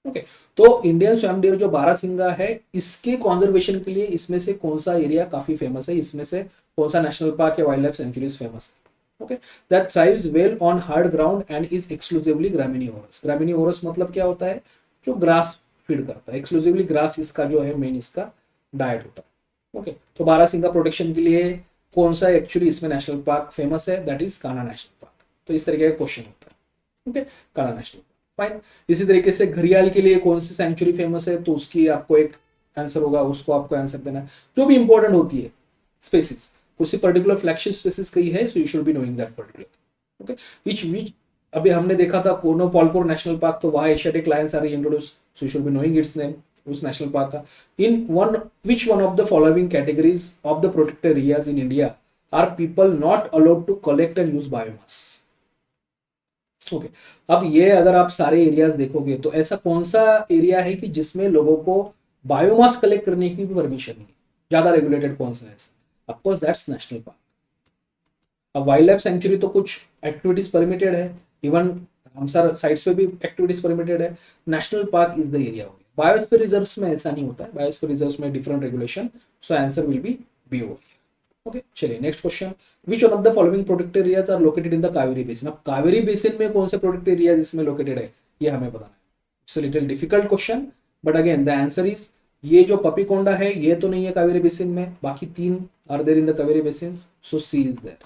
Okay, तो Indian स्वयं dear जो बारासिंगा है, इसके conservation के लिए इसमें से कौन सा एरिया काफी फेमस है, इसमें से कौन सा नेशनल पार्क या वाइल्ड लाइफ सेंचुरीज फेमस है? Okay, that thrives well on hard ground and is exclusively graminivorous. Graminivorous मतलब क्या होता है? जो ग्रास फीड करता है, एक्सक्लूसिवली ग्रास इसका जो है मेन इसका डाइट होता है. ओके, तो बारासिंगा प्रोटेक्शन के लिए कौन सा एक्चुअली इसमें नेशनल पार्क फेमस है? That is Kanha national park. तो इस तरीके का क्वेश्चन होता है. Okay, Kanha national park, fine. इसी तरीके से घड़ियाल के लिए कौन सी सेंचुरी फेमस है? तो उसकी आपको एक आंसर होगा, उसको आपको आंसर देना है. जो भी इंपॉर्टेंट होती है स्पेसिस, उसी पर्टिकुलर फ्लैगशिप स्पेसिस कही है, so you should be knowing that particular. Okay, which अभी हमने देखा था कोनो पॉलपुर नेशनल पार्क, तो वहां Asiatic lions are introduce. So you should be knowing its name उस नेशनल पार्क का. In one which one of the following categories of the protected areas in India are people not allowed to collect and use biomass. Okay, अब ये अगर आप सारे areas देखोगे तो ऐसा कौन सा एरिया है कि जिसमें लोगों को बायोमास कलेक्ट करने की भी परमिशन नहीं है, ज्यादा रेगुलेटेड कौन सा है? Of course that's national park. अब वाइल्ड लाइफ सेंचुरी तो कुछ एक्टिविटीज परमिटेड है, इवन रामसर साइट्स पे भी एक्टिविटीज परमिटेड है. National park is the area हो गया. बायोस्फीयर रिजर्व्स में ऐसा नहीं होता है, बायोस्फीयर रिजर्व्स में different regulation. So answer will be B over. Okay, चलिए next question. Which one of the following protected areas are located in the Kaveri basin. अब कावेरी बेसिन में कौन से प्रोटेक्टेड एरियाज इसमें लोकेटेड है ये हमें बताना है. It's a little difficult question but again the answer is, ये जो पपीकोंडा है ये तो नहीं है कावेरी बेसिन में, बाकी तीन are there in the Kaveri basin. So C is there.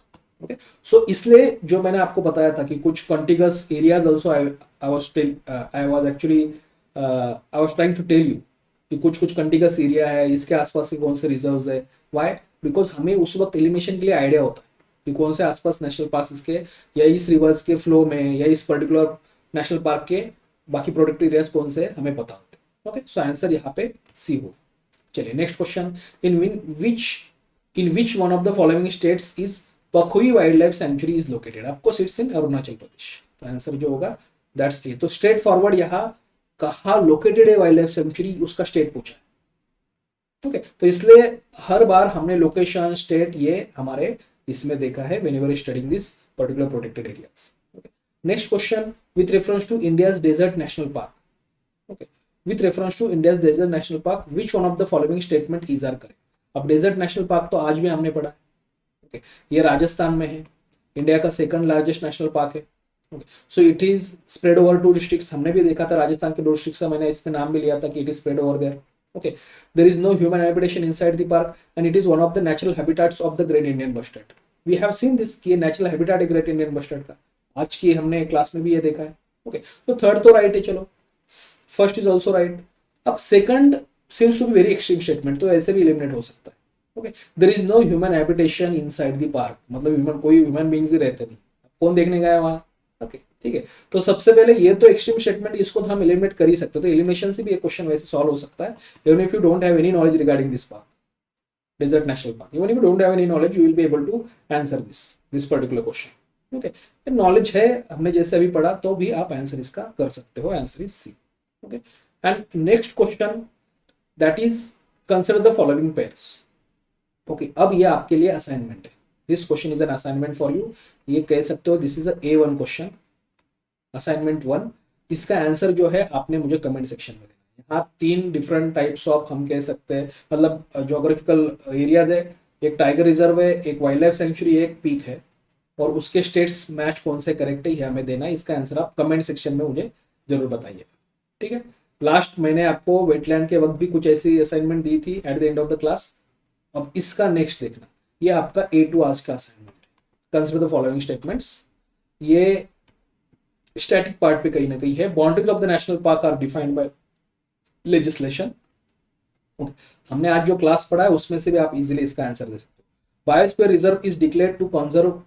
Okay, so इसलिए जो मैंने आपको बताया था कि कुछ contiguous areas also I was actually I was trying to tell you कि कुछ कुछ कॉन्टिगस एरिया है, इसके आसपास से कौन से रिजर्व्स है. व्हाई? बिकॉज हमें उस वक्त एलिमिनेशन के लिए आइडिया होता है कि कौन से आसपास नेशनल पार्क इसके, या इस रिवर्स के फ्लो में, या इस पर्टिकुलर नेशनल पार्क के बाकी प्रोटेक्टेड एरियाज कौन से हमें पता होते हैं. ओके, सो आंसर यहाँ पे सी होगा. चलिए next question. In which one of the following states is Pakhui wild life sanctuary is located. आपको इट्स इन अरुणाचल प्रदेश. तो आंसर जो होगा दैट्स ए. तो स्ट्रेट फॉरवर्ड यहाँ कहाँ लोकेटेड है वाइल्ड लाइफ सेंचुरी उसका स्टेट पूछा है. ओके, तो इसलिए हर बार हमने लोकेशन स्टेट ये हमारे इसमें देखा है whenever you studying this particular protected areas. Okay, next question. With reference to India's desert national park. Okay, with reference to India's desert national park which one of the following statement is are correct. अब desert national park तो आज भी हमने पढ़ा है. Okay, ये राजस्थान में है, इंडिया का सेकंड लार्जेस्ट नेशनल पार्क है. So it is spread over 2 districts. हमने भी देखा था राजस्थान के 2 डिस्ट्रिक्ट्स का, मैंने इसमें नाम भी लिया था कि it is spread over there. Okay, there is no human habitation inside the park and it is one of the natural habitats of the great Indian bustard. We have seen this कि ये natural habitat है great Indian bustard का. आज की हमने class में भी ये देखा है. Okay, तो थर्ड तो राइट है, चलो फर्स्ट इज ऑल्सो राइट. अब second seems to be very extreme statement, तो ऐसे भी एलिमिनेट हो सकता है. Okay, there is no human habitation inside the park, मतलब ह्यूमन कोई ह्यूमन बीइंग्स ही रहते नहीं, कौन देखने गया वहां. ओके, ठीक है. तो सबसे पहले ये तो एक्सट्रीम स्टेटमेंट, इसको तो हम एलिमिनेट कर ही सकते हैं. तो एलिमिनेशन से भी एक क्वेश्चन वैसे सॉल्व हो सकता है even if you don't have any knowledge regarding this park, desert national park. Even if you don't have any knowledge you will be able to answer this particular question. Okay, knowledge है हमने जैसे अभी पढ़ा तो भी आप answer इसका कर सकते हो. Answer is C. Okay, and next question that is consider the following pairs. Okay, अब ये आपके लिए असाइनमेंट है. This question is an assignment for you. ये कह सकते हो this is a A1 question, assignment 1. इसका आंसर जो है आपने मुझे कमेंट सेक्शन में देना. यहाँ 3 डिफरेंट टाइप्स ऑफ हम कह सकते हैं, मतलब ज्योग्राफिकल एरियाज है. एक टाइगर रिजर्व है, एक वाइल्ड लाइफ सेंचुरी, एक पीक है, और उसके स्टेट्स मैच कौन से करेक्ट है ये हमें देना है. इसका आंसर आप कमेंट सेक्शन में मुझे जरूर बताइए. ठीक है. लास्ट मैंने आपको वेटलैंड के वक्त भी कुछ ऐसी असाइनमेंट दी थी at the end of the class. अब इसका नेक्स्ट देखना, ये आपका A2 आज का असाइनमेंट है. Consider the following statements. ये स्टैटिक पार्ट पे कहीं ना कहीं है. Boundaries of the national park are defined by legislation. हमने आज जो क्लास पढ़ा है उसमें से भी आप इजीली इसका आंसर दे सकते हो. Biosphere reserve is declared to conserve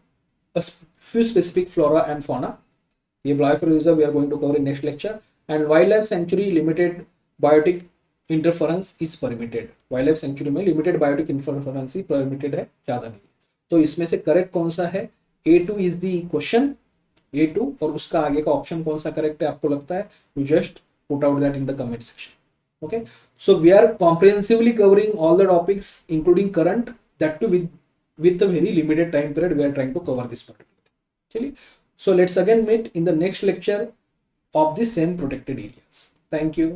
a few specific flora and fauna. ये biosphere reserve we are going to cover in next lecture. And wild life sanctuary limited biotic interference is permitted. Wild life sanctuary में limited biotic interference ही permitted है, ज्यादा नहीं है. तो इसमें से करेक्ट कौन सा है? A2 is the question. A2, और उसका आगे का ऑप्शन कौन सा करेक्ट है आपको लगता है? You just put out that in the comment section. Okay, so we are comprehensively covering all the topics including current, that too with a very limited time period we are trying to cover this particular thing. Chali, so let's again meet in the next lecture of the same protected areas. Thank you.